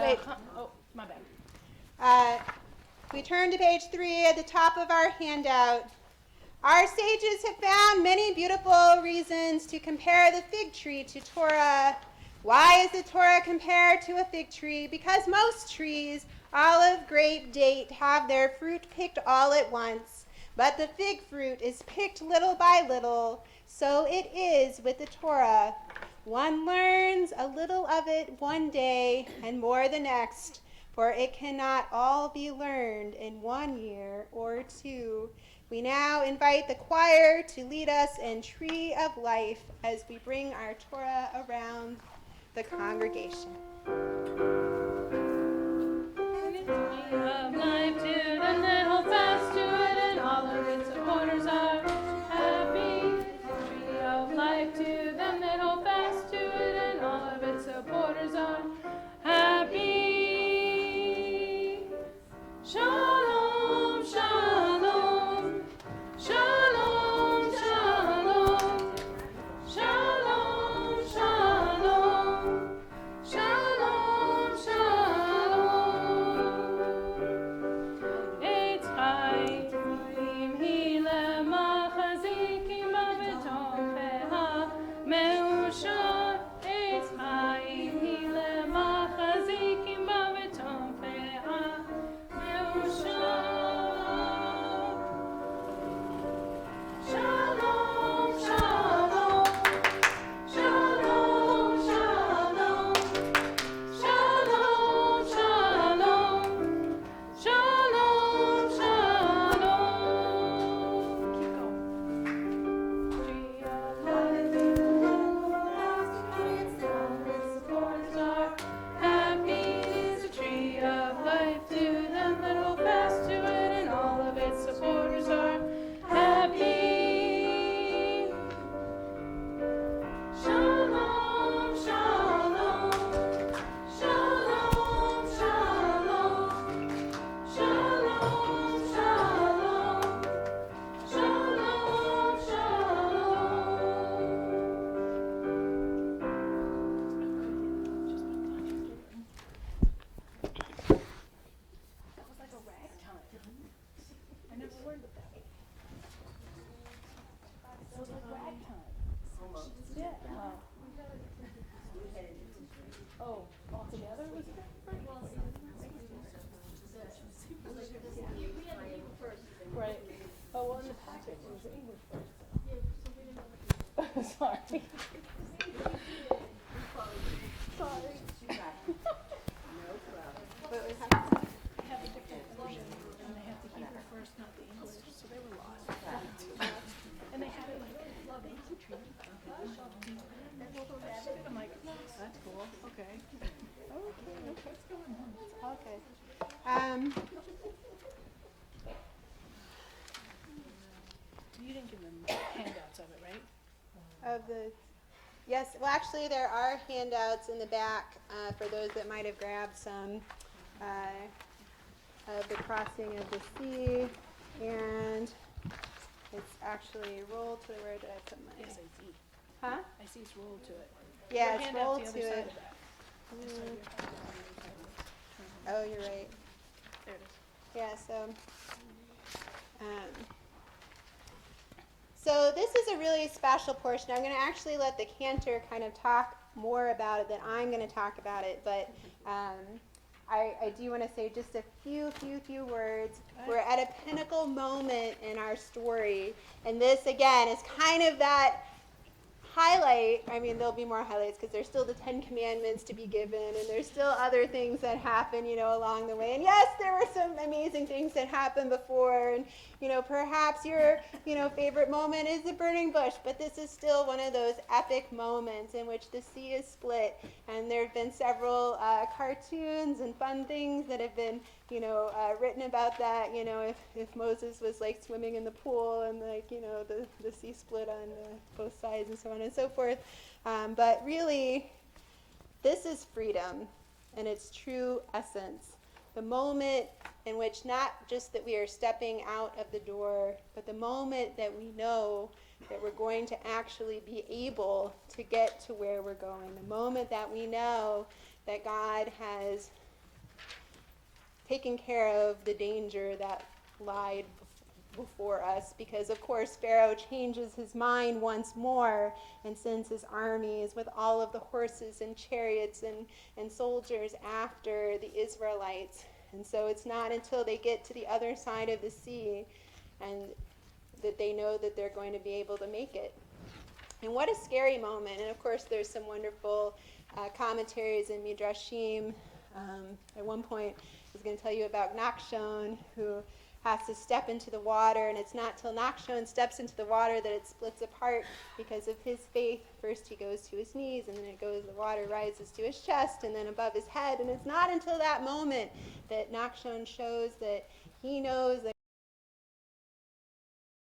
G: Wait.
H: Oh, my bad.
G: We turn to page 3 at the top of our handout. Our sages have found many beautiful reasons to compare the fig tree to Torah. Why is the Torah compared to a fig tree? Because most trees, olive, grape, date, have their fruit picked all at once. But the fig fruit is picked little by little. So it is with the Torah. One learns a little of it one day and more the next, for it cannot all be learned in 1 year or 2. We now invite the choir to lead us in Tree of Life as we bring our Torah around the congregation.
H: Of life to them that hold fast to it, and all of its supporters are happy. Tree of life to them that hold fast to it, and all of its supporters are happy. Shalom, shalom, shalom, shalom, shalom, shalom, shalom, shalom. It's Chaim Hile Machazikim Avetocheha Meusha. It's Chaim Hile Machazikim Avetocheha Meusha. Shalom, shalom, shalom, shalom, shalom, shalom, shalom, shalom. Keep going. Tree of life, its supporters are happy. It's a tree of life to them that hold fast to it, and all of its supporters are happy. Shalom, shalom, shalom, shalom, shalom, shalom, shalom, That was like a ragtime. I never learned it that way. That was like ragtime. Yeah. Oh, all together was it? Right. Oh, well, in the package, it was English first. Sorry. Sorry. Have a different version, and they have the Hebrew first, not the English, so they were lost. And they had it like, love infantry. I'm like, that's cool, okay. Okay, what's going on?
G: Okay.
H: You didn't give them handouts of it, right?
G: Yes, well, actually, there are handouts in the back for those that might have grabbed some of the crossing of the sea, and it's actually rolled to where did I put my?
H: Yes, I see.
G: Huh?
H: I see it's rolled to it.
G: Yeah,
H: Your
G: it's
H: handout's
G: rolled
H: the
G: to
H: other side
G: it.
H: of that. This side, your handouts on the other side.
G: Oh, you're right.
H: There it is.
G: Yeah, so So this is a really special portion. I'm going to actually let the cantor kind of talk more about it than I'm going to talk about it, but I do want to say just a few words. We're at a pinnacle moment in our story, and this again is kind of that highlight. I mean, there'll be more highlights because there's still the 10 Commandments to be given, and there's still other things that happen, along the way. And yes, there were some amazing things that happened before, and, perhaps your, favorite moment is the burning bush, but this is still one of those epic moments in which the sea is split, and there have been several cartoons and fun things that have been, written about that, if Moses was like swimming in the pool and like, the sea split on both sides and so on and so forth. But really, this is freedom in its true essence. The moment in which not just that we are stepping out of the door, but the moment that we know that we're going to actually be able to get to where we're going. The moment that we know that God has taken care of the danger that lied before us, because of course Pharaoh changes his mind once more and sends his armies with all of the horses and chariots and soldiers after the Israelites. And so it's not until they get to the other side of the sea and that they know that they're going to be able to make it. And what a scary moment. And of course there's some wonderful commentaries in Midrashim. At one point I was going to tell you about Nachshon, who has to step into the water, and it's not till Nachshon steps into the water that it splits apart because of his faith. First he goes to his knees, and then the water rises to his chest and then above his head, and it's not until that moment that Nachshon shows that he knows that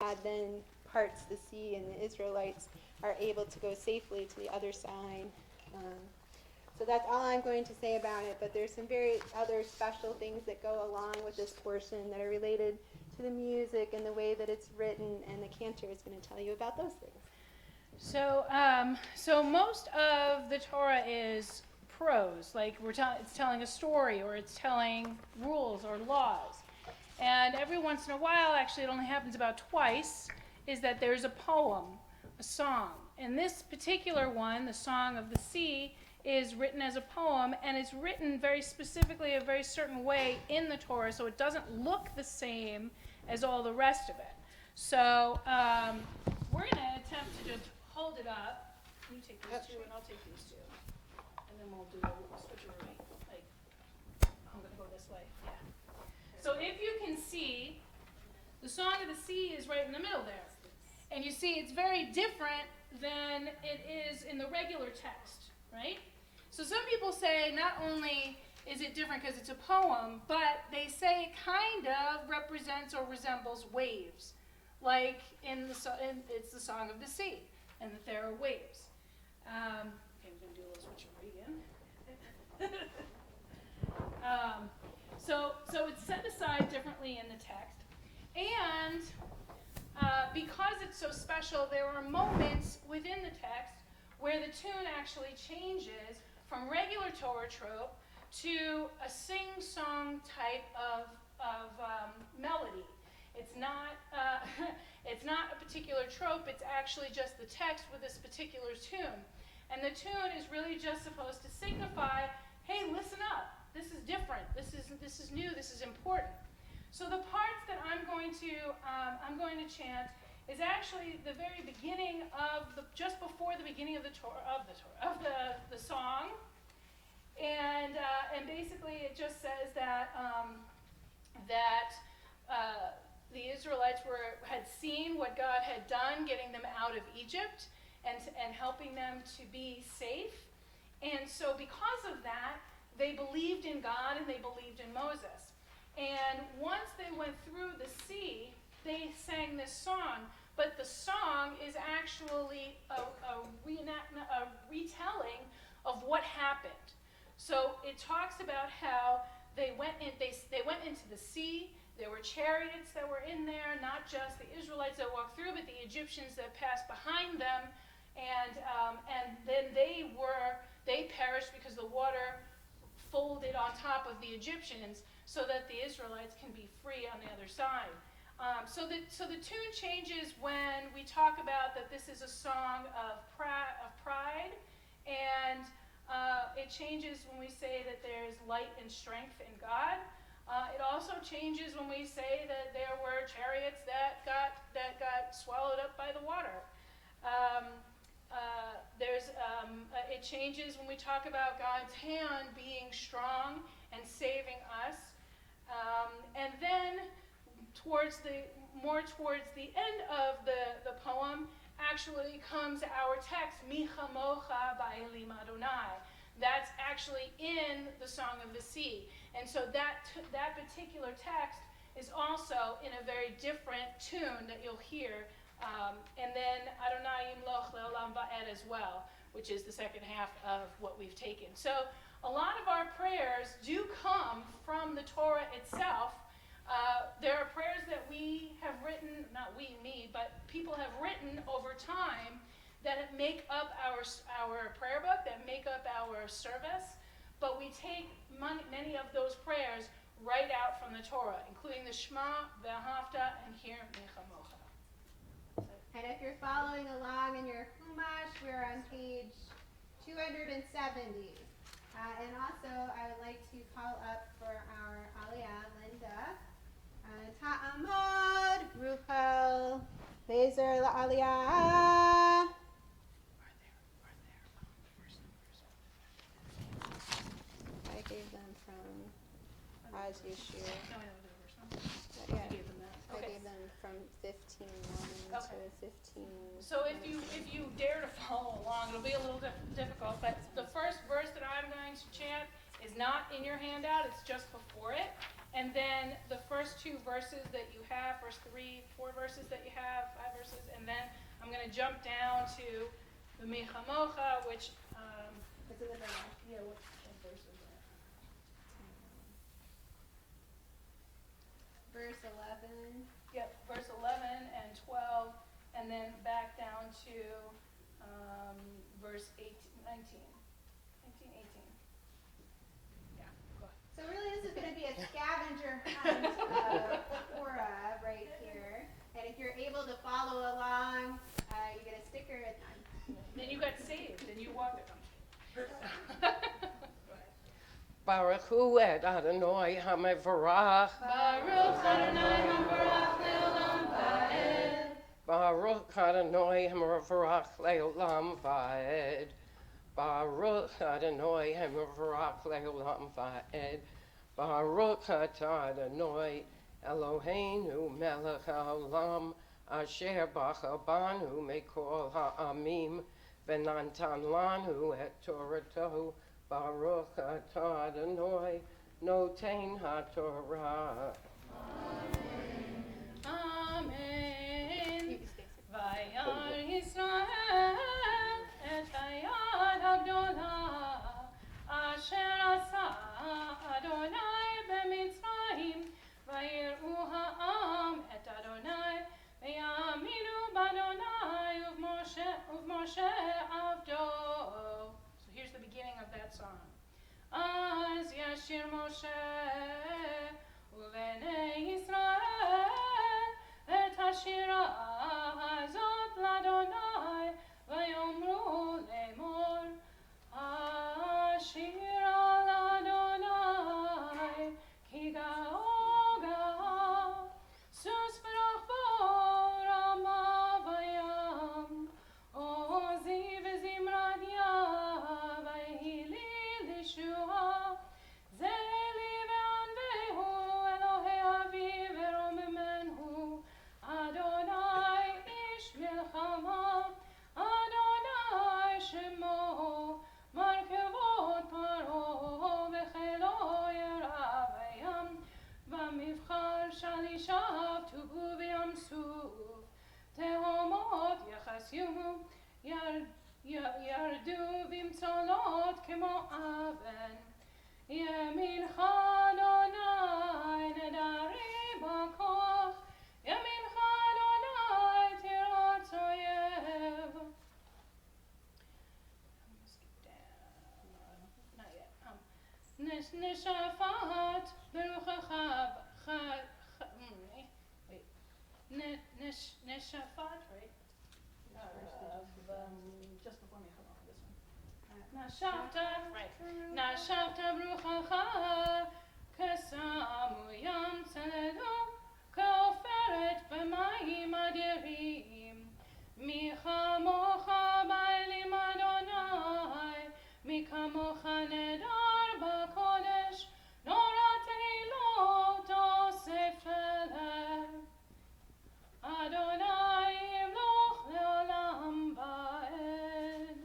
G: God then parts the sea and the Israelites are able to go safely to the other side. So that's all I'm going to say about it, but there's some very other special things that go along with this portion that are related to the music and the way that it's written, and the cantor is going to tell you about those things.
H: So, so most of the Torah is prose, like it's telling a story, or it's telling rules or laws. And every once in a while, actually it only happens about twice, is that there's a poem, a song. And this particular one, the Song of the Sea, is written as a poem, and it's written very specifically a very certain way in the Torah, so it doesn't look the same as all the rest of it. So we're going to attempt to just hold it up. You take these two, and I'll take these two. And then we'll do a switcheroo. Like, I'm going to go this way. Yeah. So if you can see, the Song of the Sea is right in the middle there. And you see it's very different than it is in the regular text, right? So some people say not only is it different because it's a poem, but they say it kind of represents or resembles waves, like it's the Song of the Sea, and that there are waves. Okay, I'm going to do a little switcheroo again. So it's set aside differently in the text, and because it's so special, there are moments within the text where the tune actually changes from regular Torah trope to a sing-song type of melody. It's not it's not a particular trope. It's actually just the text with this particular tune, and the tune is really just supposed to signify, hey, listen up. This is different. This is new. This is important. So the parts that I'm going to chant is actually the very beginning of just before the beginning of the song, and basically it just says that the Israelites had seen what God had done, getting them out of Egypt and helping them to be safe, and so because of that, they believed in God and they believed in Moses. And once they went through the sea, they sang this song. But the song is actually a retelling of what happened. So it talks about how they went into the sea. There were chariots that were in there, not just the Israelites that walked through, but the Egyptians that passed behind them. And then they perished because the water folded on top of the Egyptians, so that the Israelites can be free on the other side. So the tune changes when we talk about that this is a song of pride, and it changes when we say that there's light and strength in God. It also changes when we say that there were chariots that got swallowed up by the water. It changes when we talk about God's hand being strong and saving us. And then towards the end of the poem actually comes our text, Mi chamocha ba'elim Adonai. That's actually in the Song of the Sea. And so that particular text is also in a very different tune that you'll hear. And then Adonai yimloch le'olam va'ed as well, which is the second half of what we've taken. So a lot of our prayers do come from the Torah itself. There are prayers that we have written, not we, me, but people have written over time that make up our prayer book, that make up our service. But we take many of those prayers right out from the Torah, including the Shema, V'ahavta, and here, Mi chamocha.
G: And if you're following along in your Chumash, we're on page 270. And also, I would like to call up for our Aliyah, Linda. Ta'amod, Ruchel, Bezer Aliyah. I gave them from As Yeshua. Yeah.
H: You gave them that.
G: I
H: Okay.
G: gave them from 15:1
H: Okay.
G: to 15.
H: So if you dare to follow along, it'll be a little difficult, but the first verse that I'm going to chant is not in your handout, it's just before it. And then the first two verses that you have, verse 3, 4 verses that you have, 5 verses, and then I'm going to jump down to the Mi chamocha, which,
G: It's in the middle.
H: yeah, what verse is that?
G: Verse 11.
H: Yep, verse 11 and 12, and then back down to verse 18, 19, 18. Yeah, go ahead.
G: So really this is going to be a scavenger hunt of Torah right here. And if you're able to follow along, you get a sticker and
H: Then you got saved and you walked it.
J: Baruch hu et Adonai HaMevorach.
H: Baruch Adonai HaMevorach le'olam va'ed.
J: Baruch Adonai HaMevorach le'olam va'ed. Baruch Adonai HaMevorach le'olam va'ed. Baruch atah Adonai Eloheinu melech haolam asher b'chabanu mekol ha'amim v'natan lanu et Toratahu. Baruch atah Adonai noten haTorah.
H: Amen. Vayar Yisrael et hayad hagdolah asher asa Adonai b'Mitzrayim vayir'u ha'am et Adonai v'yaminu b'Adonai uv'Moshe avdo. So here's the beginning of that song. Az yashir Moshe u'bnei Yisrael et hashira hazot l'Adonai vayomru lemor hashira l'Adonai ki ga'oga sus v'rochvo rama vayam ozi v'zimradia vayhili l'shua zeli ve'anvehu Elohei avi v'romemenhu Adonai ish milchama Adonai shemo Markevot paro v'chelo yeravayam v'mivchar shalishav tubu v'yamsuf tehomot yachasyu yardu v'imtzolot kemo aven yemincha Adonai nedari b'koch yemincha Adonai tirot oyev. Skip down. Not yet. Nishafat beruchacha wait. Neshafat, right?
E: Just before me, hold on, this one.
H: Nashavta bruchacha, kesamu yam tzaledu, koferet b'mayim adirim. Mi chamocha ba'elim Adonai, mi kamocha nedar b'kodesh, norat eilot osef feleh. Adonai yimloch leolam va'ed.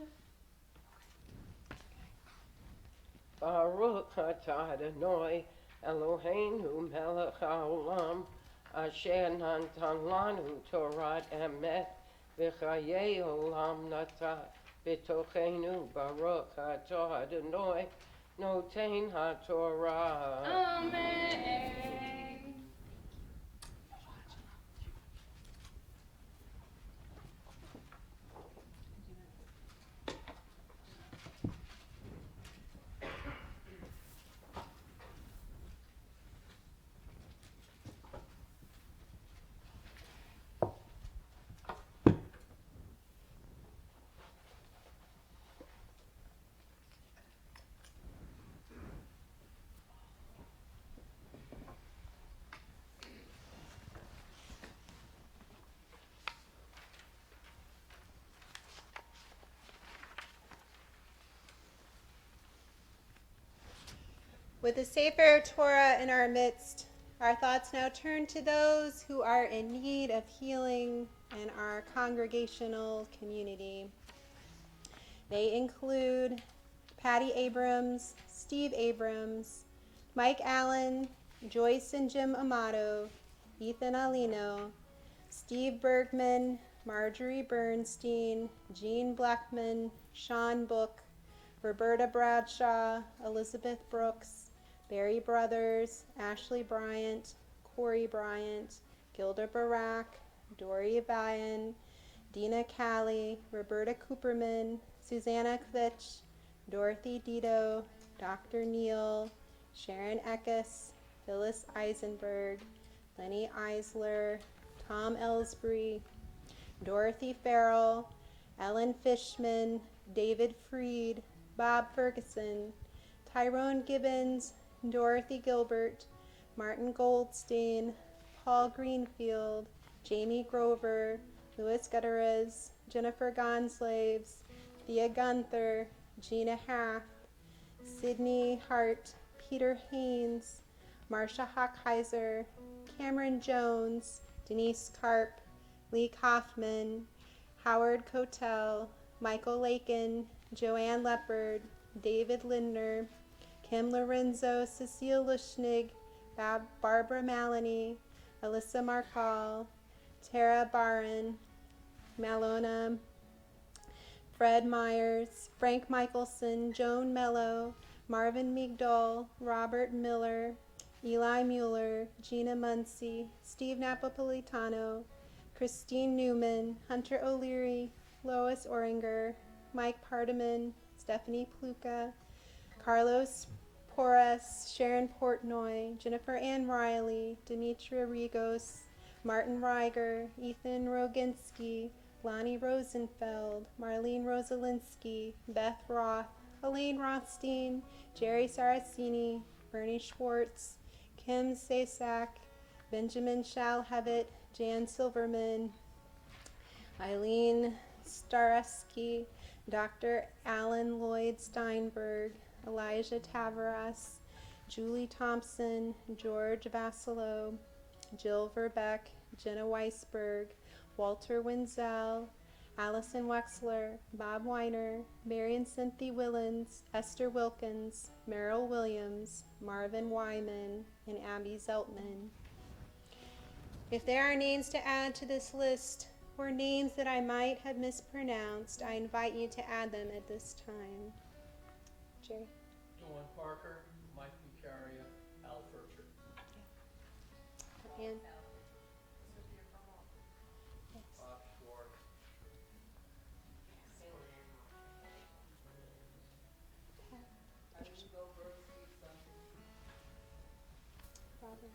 J: Baruch atah Adonai Eloheinu melech haolam asher natan lanu Torah emet v'chayei olam nata b'tochenu. Baruch atah Adonai noten haTorah.
H: Amen.
G: With the Sefer Torah in our midst, our thoughts now turn to those who are in need of healing in our congregational community. They include Patty Abrams, Steve Abrams, Mike Allen, Joyce and Jim Amato, Ethan Alino, Steve Bergman, Marjorie Bernstein, Jean Blackman, Sean Book, Roberta Bradshaw, Elizabeth Brooks, Barry Brothers, Ashley Bryant, Corey Bryant, Gilda Barak, Dory Bayan, Dina Callie, Roberta Cooperman, Susanna Kvitch, Dorothy Dito, Dr. Neal, Sharon Eckes, Phyllis Eisenberg, Lenny Eisler, Tom Ellsbury, Dorothy Farrell, Ellen Fishman, David Freed, Bob Ferguson, Tyrone Gibbons, Dorothy Gilbert, Martin Goldstein, Paul Greenfield, Jamie Grover, Louis Gutierrez, Jennifer Gonslaves, Thea Gunther, Gina Haff, Sydney Hart, Peter Haynes, Marsha Hockheiser, Cameron Jones, Denise Karp, Lee Kaufman, Howard Cotel, Michael Lakin, Joanne Leopard, David Lindner, Kim Lorenzo, Cecile Lushnig, Barbara Maloney, Alyssa Markall, Tara Barron, Malona, Fred Myers, Frank Michelson, Joan Mello, Marvin Migdal, Robert Miller, Eli Mueller, Gina Muncy, Steve Napolitano, Christine Newman, Hunter O'Leary, Lois Oringer, Mike Pardeman, Stephanie Pluka, Carlos Porras, Sharon Portnoy, Jennifer Ann Riley, Demetria Rigos, Martin Reiger, Ethan Roginski, Lonnie Rosenfeld, Marlene Rosalinsky, Beth Roth, Elaine Rothstein, Jerry Saracini, Bernie Schwartz, Kim Sasak, Benjamin Shalhevitt, Jan Silverman, Eileen Stareski, Dr. Alan Lloyd Steinberg, Elijah Tavares, Julie Thompson, George Vassilo, Jill Verbeck, Jenna Weisberg, Walter Wenzel, Allison Wexler, Bob Weiner, Marion Cynthia Willens, Esther Wilkins, Merrill Williams, Marvin Wyman, and Abby Zeltman. If there are names to add to this list, or names that I might have mispronounced, I invite you to add them at this time. Jerry?
A: Dawn Parker, Mike Bucaria, Al Furcher.
G: Ann?
A: Bob Schwartz.
G: Robert?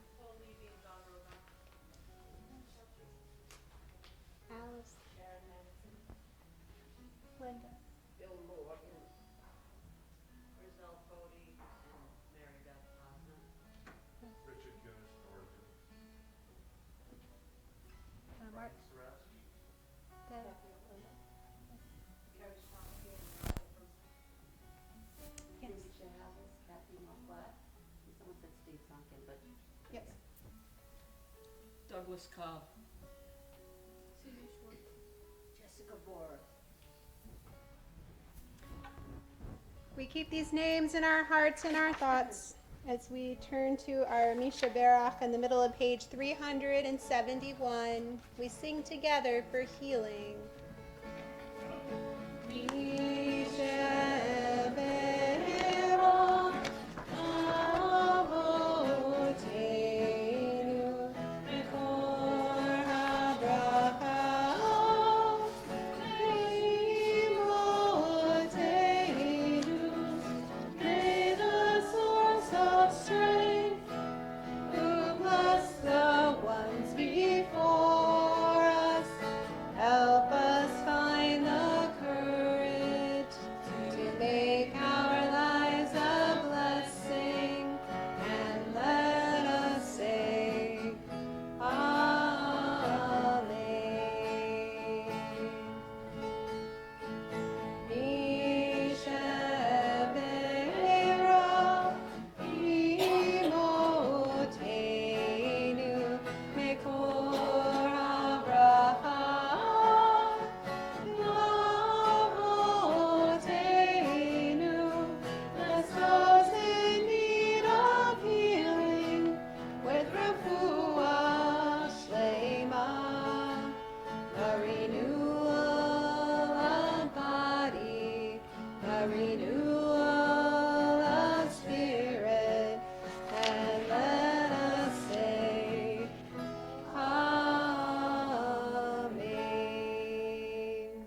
G: Mark? Deb? Yes.
F: Kathy Moffat. Someone said Steve Sunken, but
G: Yes.
D: Douglas Cobb.
F: Jessica Bohr.
G: We keep these names in our hearts and our thoughts as we turn to our Misha Berach in the middle of page 371. We sing together for healing. Misha Berach, Avotenu, Mekor HaBracha, Imotenu, may the source of strength, who bless the ones before us, help us find the courage to make our lives a blessing, and let us say, Amen. Misha Berach, Imotenu, Mekor HaBracha, Avotenu, bless those in need of healing with refuah shlema, the renewal of body, the renewal of spirit, and let us say, Amen.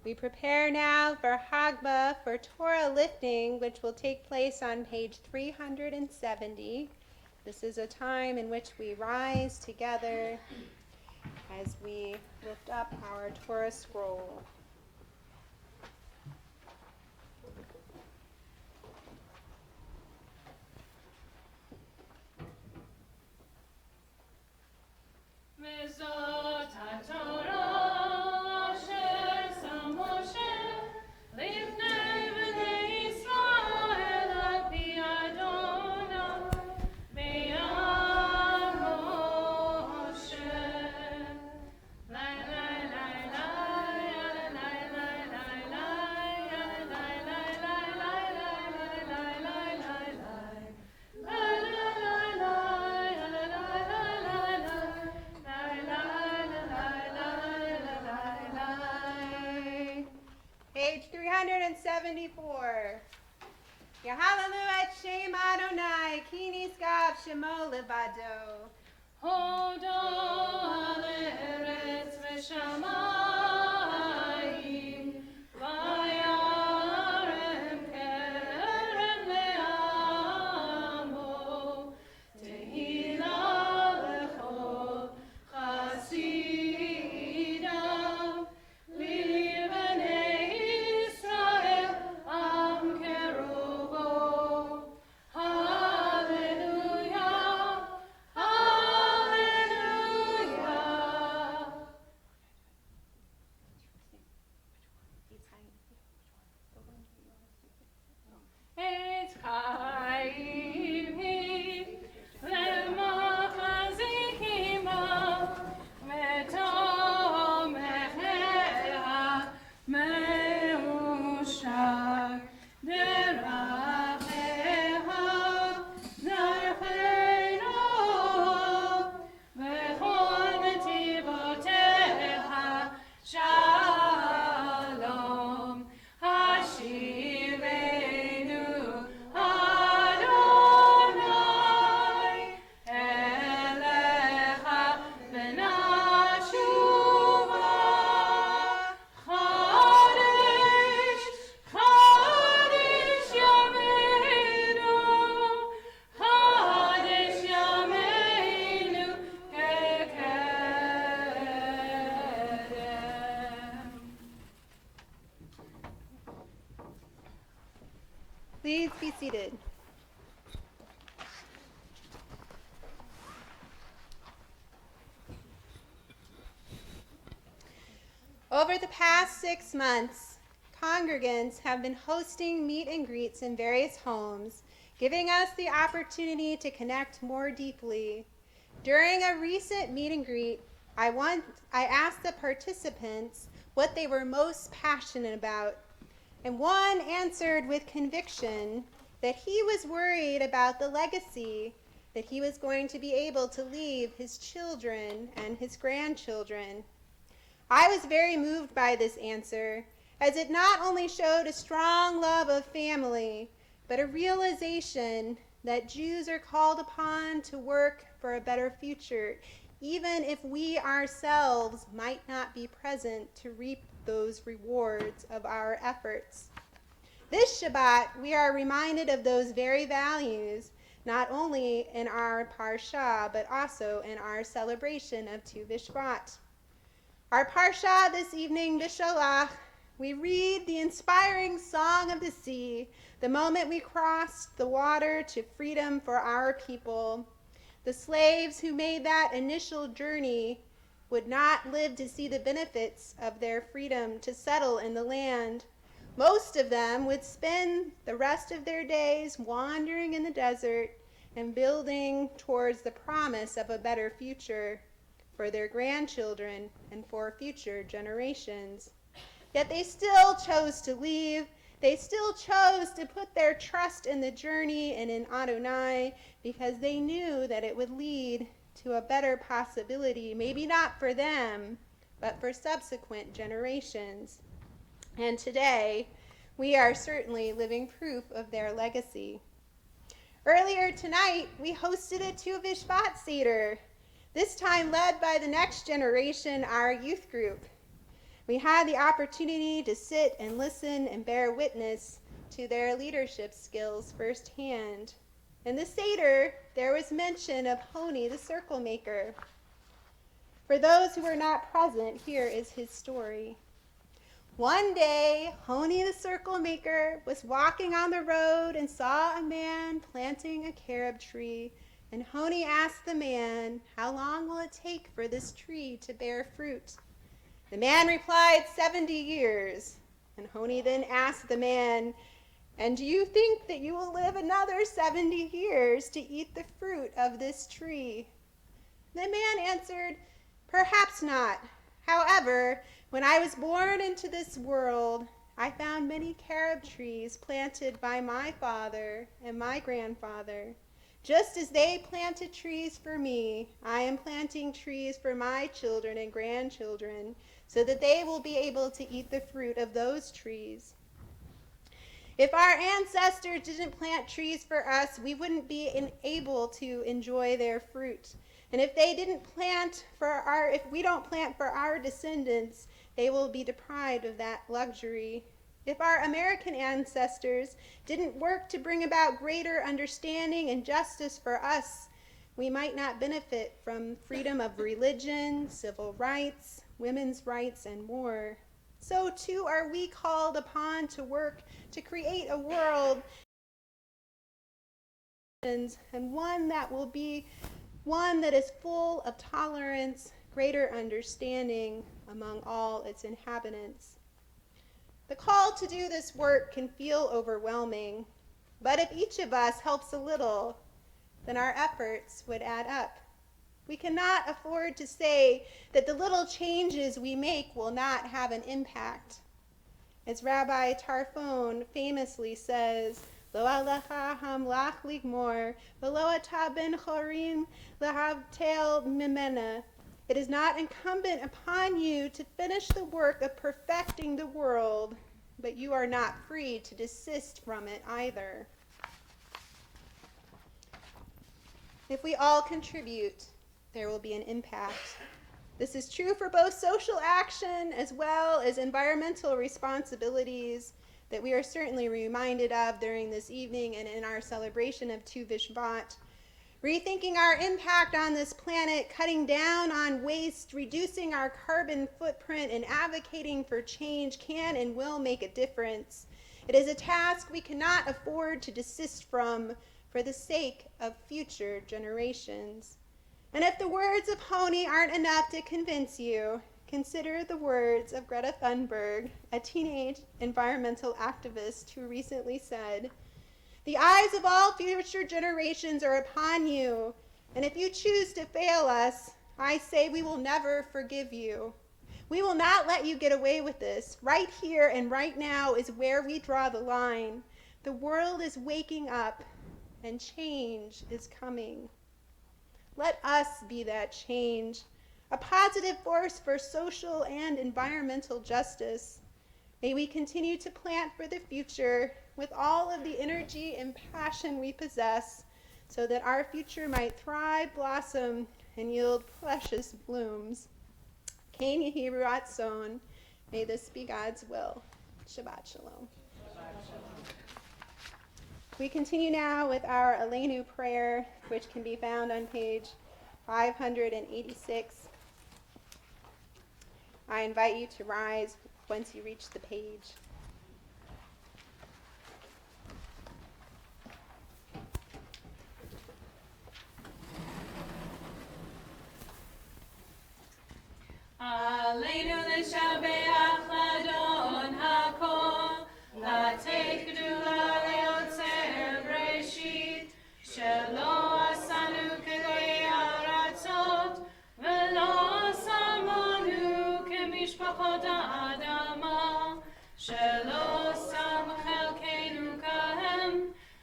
G: We prepare now for Hagbah for Torah lifting, which will take place on page 370. This is a time in which we rise together as we lift up our Torah scroll.
H: Mizot HaTorah asher sam Moshe lifnei bnei Yisrael al pi Adonai b'yad Moshe. Lai lai lai lai lai lai lai lai lai lai
G: Page 374. Yahalalu et Shem Adonai, ki nisgav shemo levado.
H: Hodo al eretz v'shamayim, vayarem kerem le'amo, tehila lechol chasidav, libnei Yisrael am kerubo. Hallelujah, hallelujah. It's Chaim lemachazikima v'tomecheha meushar deracheha darcheinu v'chol netivoteha shalom hashivenu Adonai elecha v'nashuva Chodesh, Chodesh Yameinu, Chodesh Yameinu kekedem.
G: Please be seated. Over the past 6 months, congregants have been hosting meet and greets in various homes, giving us the opportunity to connect more deeply. During a recent meet and greet, I asked the participants what they were most passionate about, and one answered with conviction that he was worried about the legacy that he was going to be able to leave his children and his grandchildren. I was very moved by this answer, as it not only showed a strong love of family, but a realization that Jews are called upon to work for a better future, even if we ourselves might not be present to reap those rewards of our efforts. This Shabbat, we are reminded of those very values, not only in our Parsha, but also in our celebration of Tu B'Shvat. Our Parsha this evening, B'Shalach, we read the inspiring song of the sea, the moment we crossed the water to freedom for our people. The slaves who made that initial journey would not live to see the benefits of their freedom to settle in the land. Most of them would spend the rest of their days wandering in the desert and building towards the promise of a better future for their grandchildren and for future generations. Yet they still chose to leave. They still chose to put their trust in the journey and in Adonai because they knew that it would lead to a better possibility, maybe not for them, but for subsequent generations. And today, we are certainly living proof of their legacy. Earlier tonight, we hosted a Tu B'Shvat Seder, this time led by the next generation, our youth group. We had the opportunity to sit and listen and bear witness to their leadership skills firsthand. In the Seder, there was mention of Honi, the circle maker. For those who were not present, here is his story. One day, Honi, the circle maker, was walking on the road and saw a man planting a carob tree. And Honi asked the man, "How long will it take for this tree to bear fruit?" The man replied, 70 years. And Honi then asked the man, "And do you think that you will live another 70 years to eat the fruit of this tree?" The man answered, "Perhaps not. However, when I was born into this world, I found many carob trees planted by my father and my grandfather. Just as they planted trees for me, I am planting trees for my children and grandchildren, so that they will be able to eat the fruit of those trees. If our ancestors didn't plant trees for us, we wouldn't be able to enjoy their fruit. And if they didn't plant if we don't plant for our descendants, they will be deprived of that luxury. If our American ancestors didn't work to bring about greater understanding and justice for us, we might not benefit from freedom of religion, civil rights, women's rights, and more. So too are we called upon to work to create a world and one that will be one that is full of tolerance, greater understanding among all its inhabitants. The call to do this work can feel overwhelming, but if each of us helps a little, then our efforts would add up. We cannot afford to say that the little changes we make will not have an impact. As Rabbi Tarfon famously says, "Lo alecha hamlach ligmor, v'lo ata ben chorim lahavtel mimena." It is not incumbent upon you to finish the work of perfecting the world, but you are not free to desist from it either. If we all contribute, there will be an impact. This is true for both social action as well as environmental responsibilities that we are certainly reminded of during this evening and in our celebration of Tu B'Shvat. Rethinking our impact on this planet, cutting down on waste, reducing our carbon footprint, and advocating for change can and will make a difference. It is a task we cannot afford to desist from for the sake of future generations. And if the words of Honi aren't enough to convince you,
K: consider the words of Greta Thunberg, a teenage environmental activist who recently said, "The eyes of all future generations are upon you, and if you choose to fail us, I say we will never forgive you. We will not let you get away with this. Right here and right now is where we draw the line. The world is waking up, and change is coming. Let us be that change, a positive force for social and environmental justice. May we continue to plant for the future with all of the energy and passion we possess, so that our future might thrive, blossom, and yield precious blooms. Ken Yehi Ratzon, may this be God's will. Shabbat Shalom. We continue now with our Aleinu prayer, which can be found on page 586. I invite you to rise once you reach the page.
H: Aleinu l'shabeach l'Adon hakol, לתת גדולה ליוצר בראשית, שלא עשנו כגויי הארצות, ולא שמנו כמשפחות האדמה, שלא שם חלקנו כהם,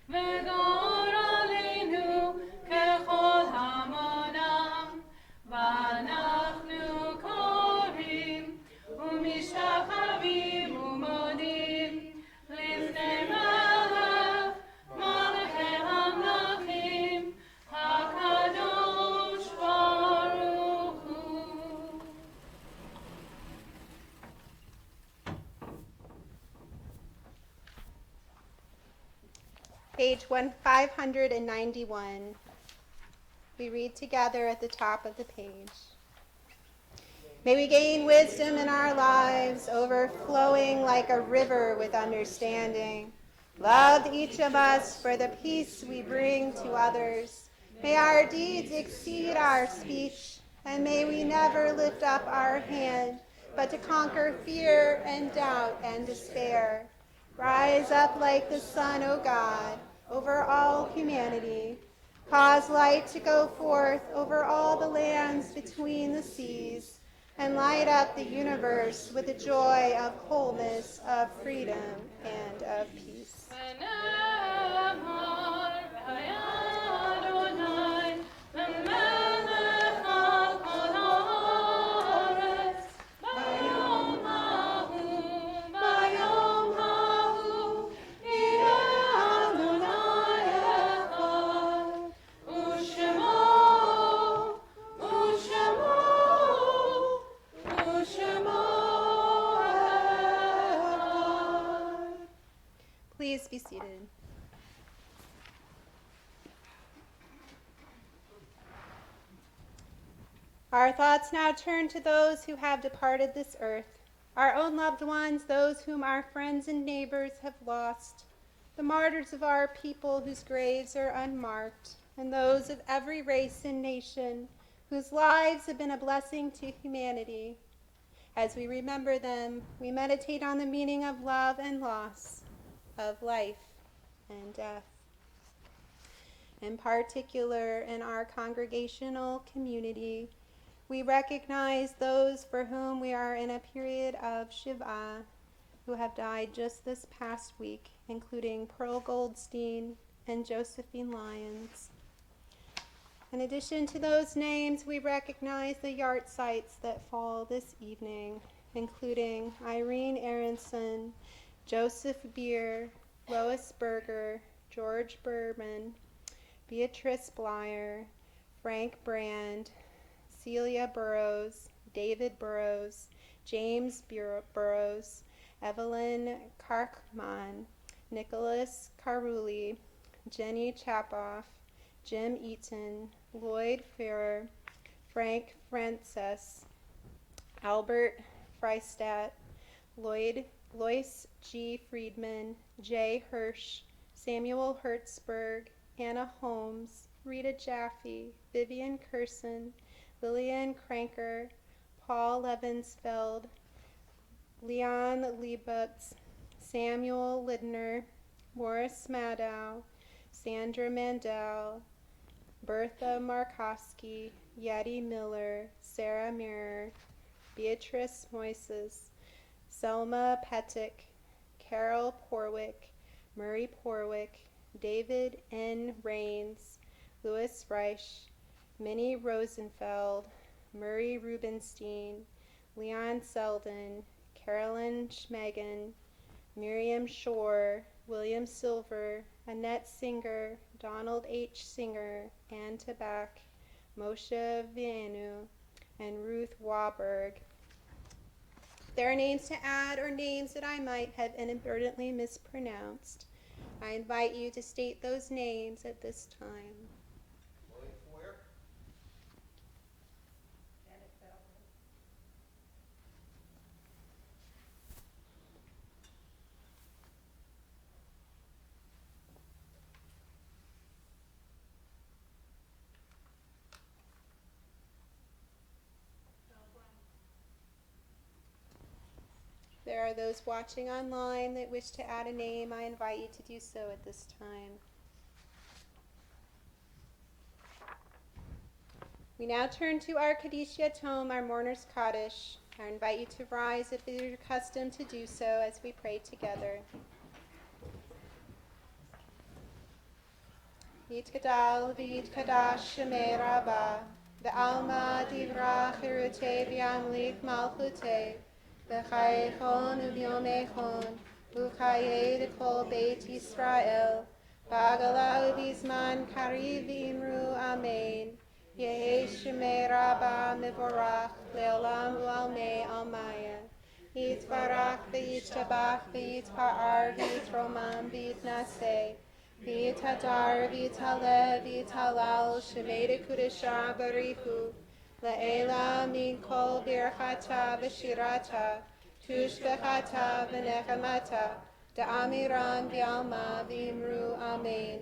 H: וגורלנו ככל המונם, ואנחנו קוראים ומשתחווים ומודים לפני מלך מלכי המלכים הקדוש ברוך הוא.
K: Page 591. We read together at the top of the page. May we gain wisdom in our lives, overflowing like a river with understanding. Love each of us for the peace we bring to others. May our deeds exceed our speech, and may we never lift up our hand, but to conquer fear and doubt and despair. Rise up like the sun, O God, over all humanity. Cause light to go forth over all the lands between the seas, and light up the universe with the joy of wholeness, of freedom, and of peace. Please be seated. Our thoughts now turn to those who have departed this earth, our own loved ones, those whom our friends and neighbors have lost, the martyrs of our people whose graves are unmarked, and those of every race and nation whose lives have been a blessing to humanity. As we remember them, we meditate on the meaning of love and loss, of life and death. In particular, in our congregational community, we recognize those for whom we are in a period of Shiva, who have died just this past week, including Pearl Goldstein and Josephine Lyons. In addition to those names, we recognize the yard sites that fall this evening, including Irene Aronson, Joseph Beer, Lois Berger, George Berman, Beatrice Blyer, Frank Brand, Celia Burrows, David Burrows, James Burrows, Evelyn Karkman, Nicholas Caruli, Jenny Chapoff, Jim Eaton, Lloyd Ferrer, Frank Frances, Albert Freistadt, Lois G. Friedman, Jay Hirsch, Samuel Hertzberg, Anna Holmes, Rita Jaffe, Vivian Curson, Lillian Cranker, Paul Levensfeld, Leon Liebutz, Samuel Lidner, Morris Madow, Sandra Mandel, Bertha Markowski, Yeti Miller, Sarah Mirror, Beatrice Moises, Selma Petick, Carol Porwick, Murray Porwick, David N. Rains, Louis Reich, Minnie Rosenfeld, Murray Rubenstein, Leon Selden, Carolyn Schmegan, Miriam Shore, William Silver, Annette Singer, Donald H. Singer, Ann Tabak, Moshe Vianu, and Ruth Waberg. There are names to add or names that I might have inadvertently mispronounced. I invite you to state those names at this time. There are those watching online that wish to add a name. I invite you to do so at this time. We now turn to our Kaddish Yatom, our mourner's Kaddish. I invite you to rise if it is your custom to do so as we pray together. Yitgadal v'yitkadash shemei Rabbah, v'alma divra chirutei v'yamlik malchutei, v'chayechon u'vyomechon, v'chayei d'kol beit Yisrael, v'agala u'vizman kariv v'imru amen. Yehi shemei Rabbah mevorach le'olam u'almei almaya. Yitbarach v'yitztabach v'yitpa'ar v'yitromam v'yitnaseh. V'yitadar v'yitaleh v'yitalal shemei dekudesha barichu. La'ela min kol birchata v'shirata. Tushbechata v'nechamata. Da'amiran v'alma v'imru amen.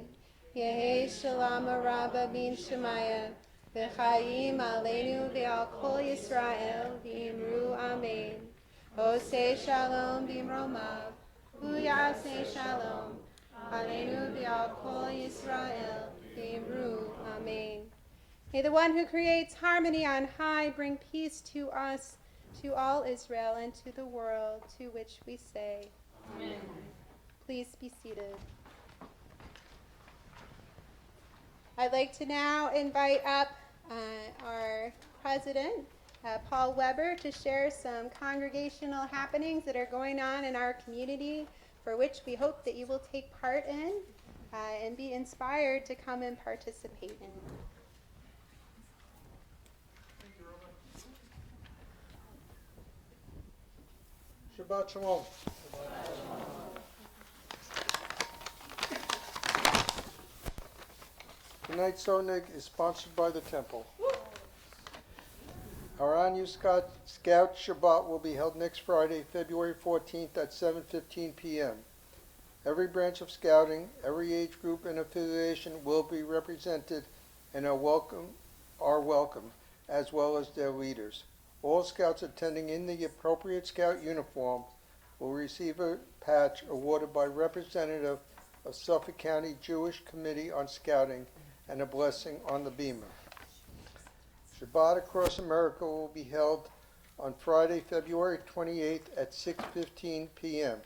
K: Yehi shalom rabba bin shemaya. V'chayim aleinu v'al kol Yisrael v'imru amen. Oseh shalom b'imromav. Uyaseh shalom. Aleinu v'al kol Yisrael v'imru amen. May the one who creates harmony on high bring peace to us, to all Israel, and to the world, to which we say, Amen. Please be seated. I'd like to now invite up our president, Paul Weber, to share some congregational happenings that are going on in our community, for which we hope that you will take part in and be inspired to come and participate in.
L: Shabbat Shalom. Tonight's Oneg is sponsored by the Temple. Our annual Scout Shabbat will be held next Friday, February 14th at 7:15 p.m. Every branch of Scouting, every age group and affiliation will be represented and are welcome, as well as their leaders. All Scouts attending in the appropriate Scout uniform will receive a patch awarded by representative of Suffolk County Jewish Committee on Scouting and a blessing on the beamer. Shabbat across America will be held on Friday, February 28th at 6:15 p.m.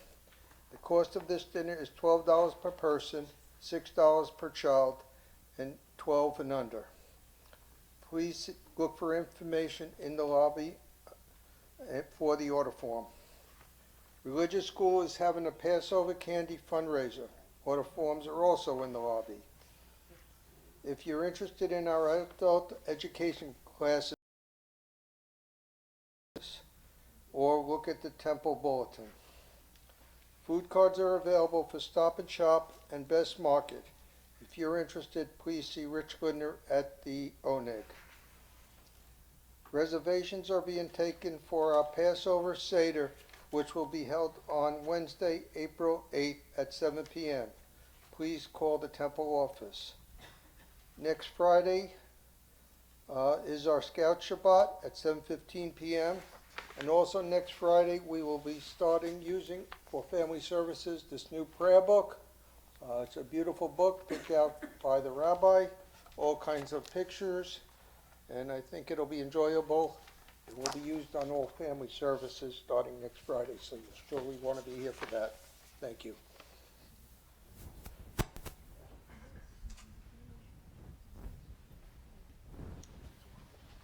L: The cost of this dinner is $12 per person, $6 per child, and 12 and under. Please look for information in the lobby for the order form. Religious School is having a Passover candy fundraiser. Order forms are also in the lobby. If you're interested in our adult education classes, or look at the Temple Bulletin. Food cards are available for Stop and Shop and Best Market. If you're interested, please see Rich Lindner at the Oneg. Reservations are being taken for our Passover Seder, which will be held on Wednesday, April 8th at 7 p.m. Please call the Temple office. Next Friday, is our Scout Shabbat at 7:15 p.m. And also next Friday, we will be starting using for family services this new prayer book. It's a beautiful book picked out by the rabbi, all kinds of pictures, and I think it'll be enjoyable. It will be used on all family services starting next Friday, so you'll surely want to be here for that. Thank you.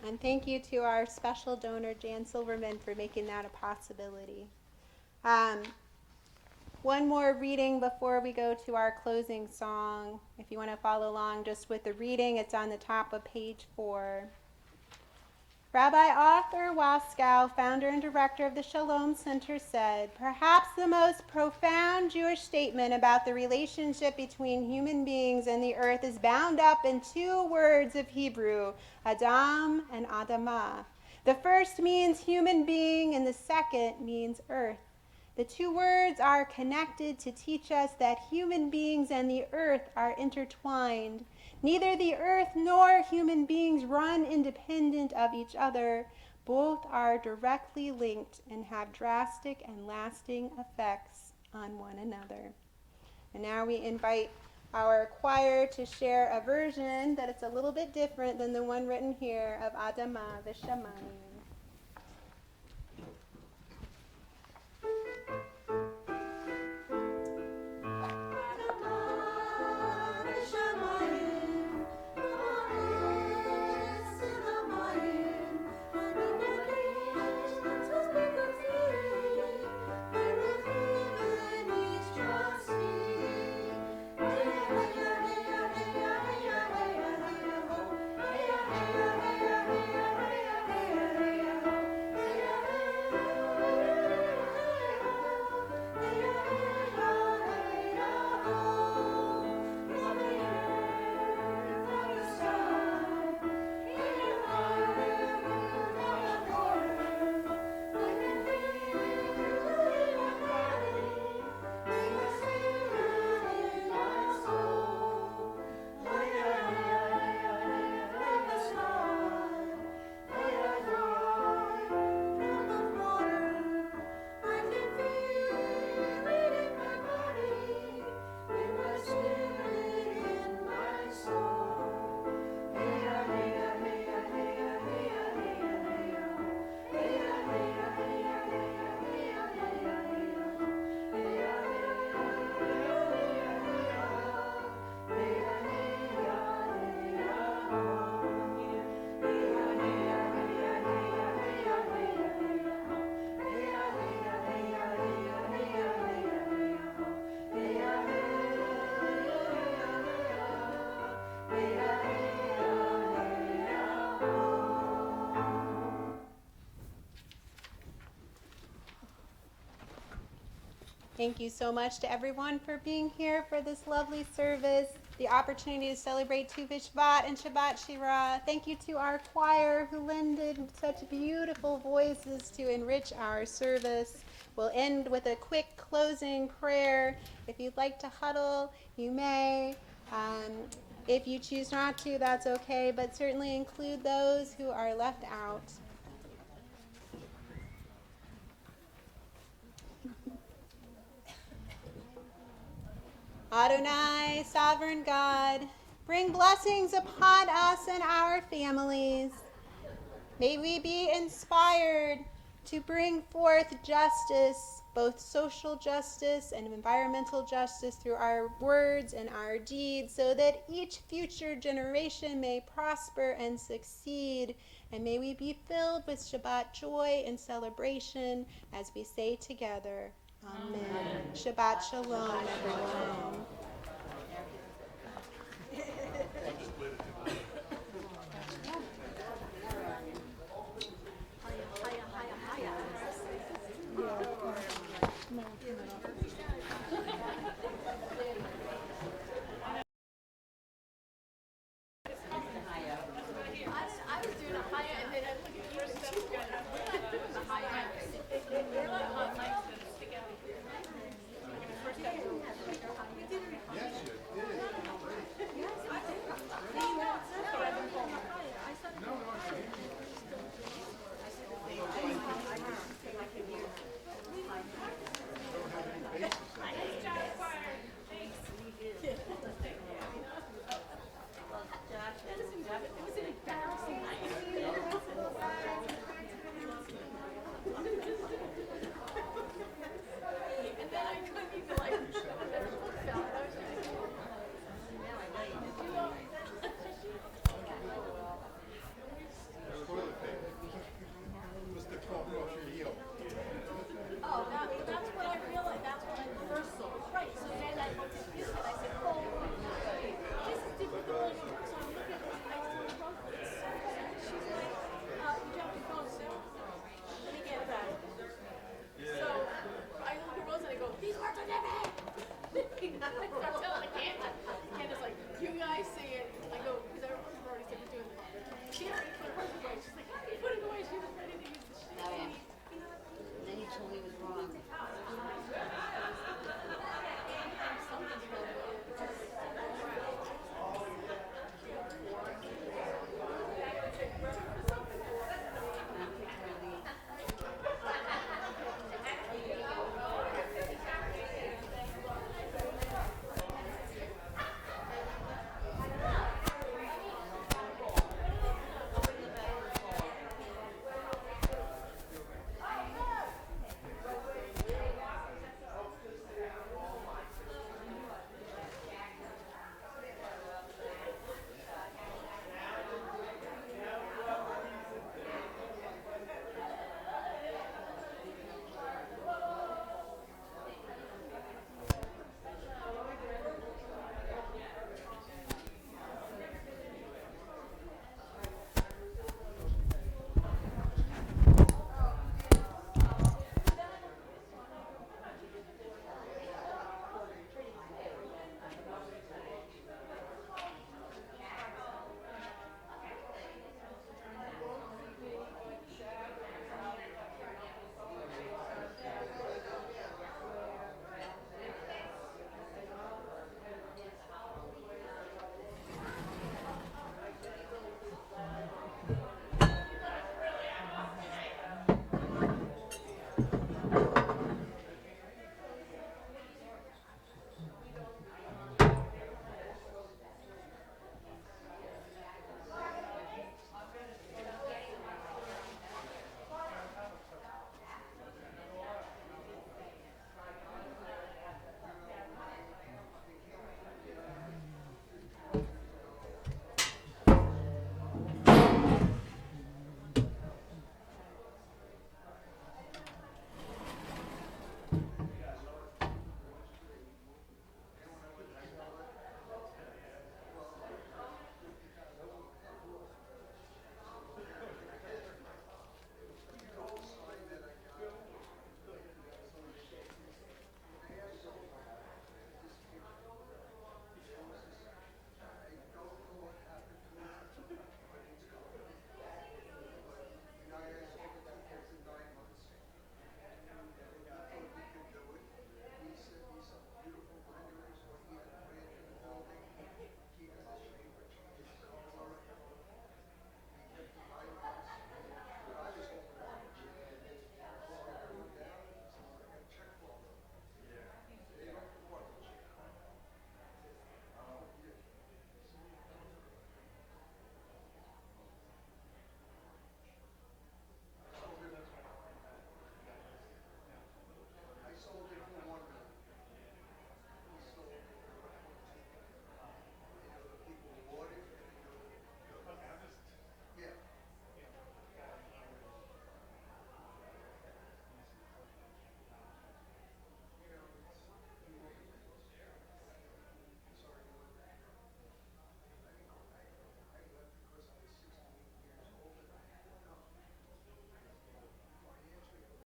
K: And thank you to our special donor, Jan Silverman, for making that a possibility. One more reading before we go to our closing song. If you want to follow along just with the reading, it's on the top of page 4. Rabbi Arthur Waskow, founder and director of the Shalom Center, said, "Perhaps the most profound Jewish statement about the relationship between human beings and the earth is bound up in 2 words of Hebrew, Adam and Adamah. The first means human being and the second means earth. The 2 words are connected to teach us that human beings and the earth are intertwined. Neither the earth nor human beings run independent of each other. Both are directly linked and have drastic and lasting effects on one another." And now we invite our choir to share a version that it's a little bit different than the one written here of Adamah V'Shamayim. Thank you so much to everyone for being here for this lovely service, the opportunity to celebrate Tu B'Shvat and Shabbat Shira. Thank you to our choir who lended such beautiful voices to enrich our service. We'll end with a quick closing prayer. If you'd like to huddle, you may. If you choose not to, that's okay, but certainly include those who are left out. Adonai, sovereign God, bring blessings upon us and our families. May we be inspired to bring forth justice, both social justice and environmental justice, through our words and our deeds, so that each future generation may prosper and succeed. And may we be filled with Shabbat joy and celebration as we say together, Amen. Shabbat Shalom, everyone.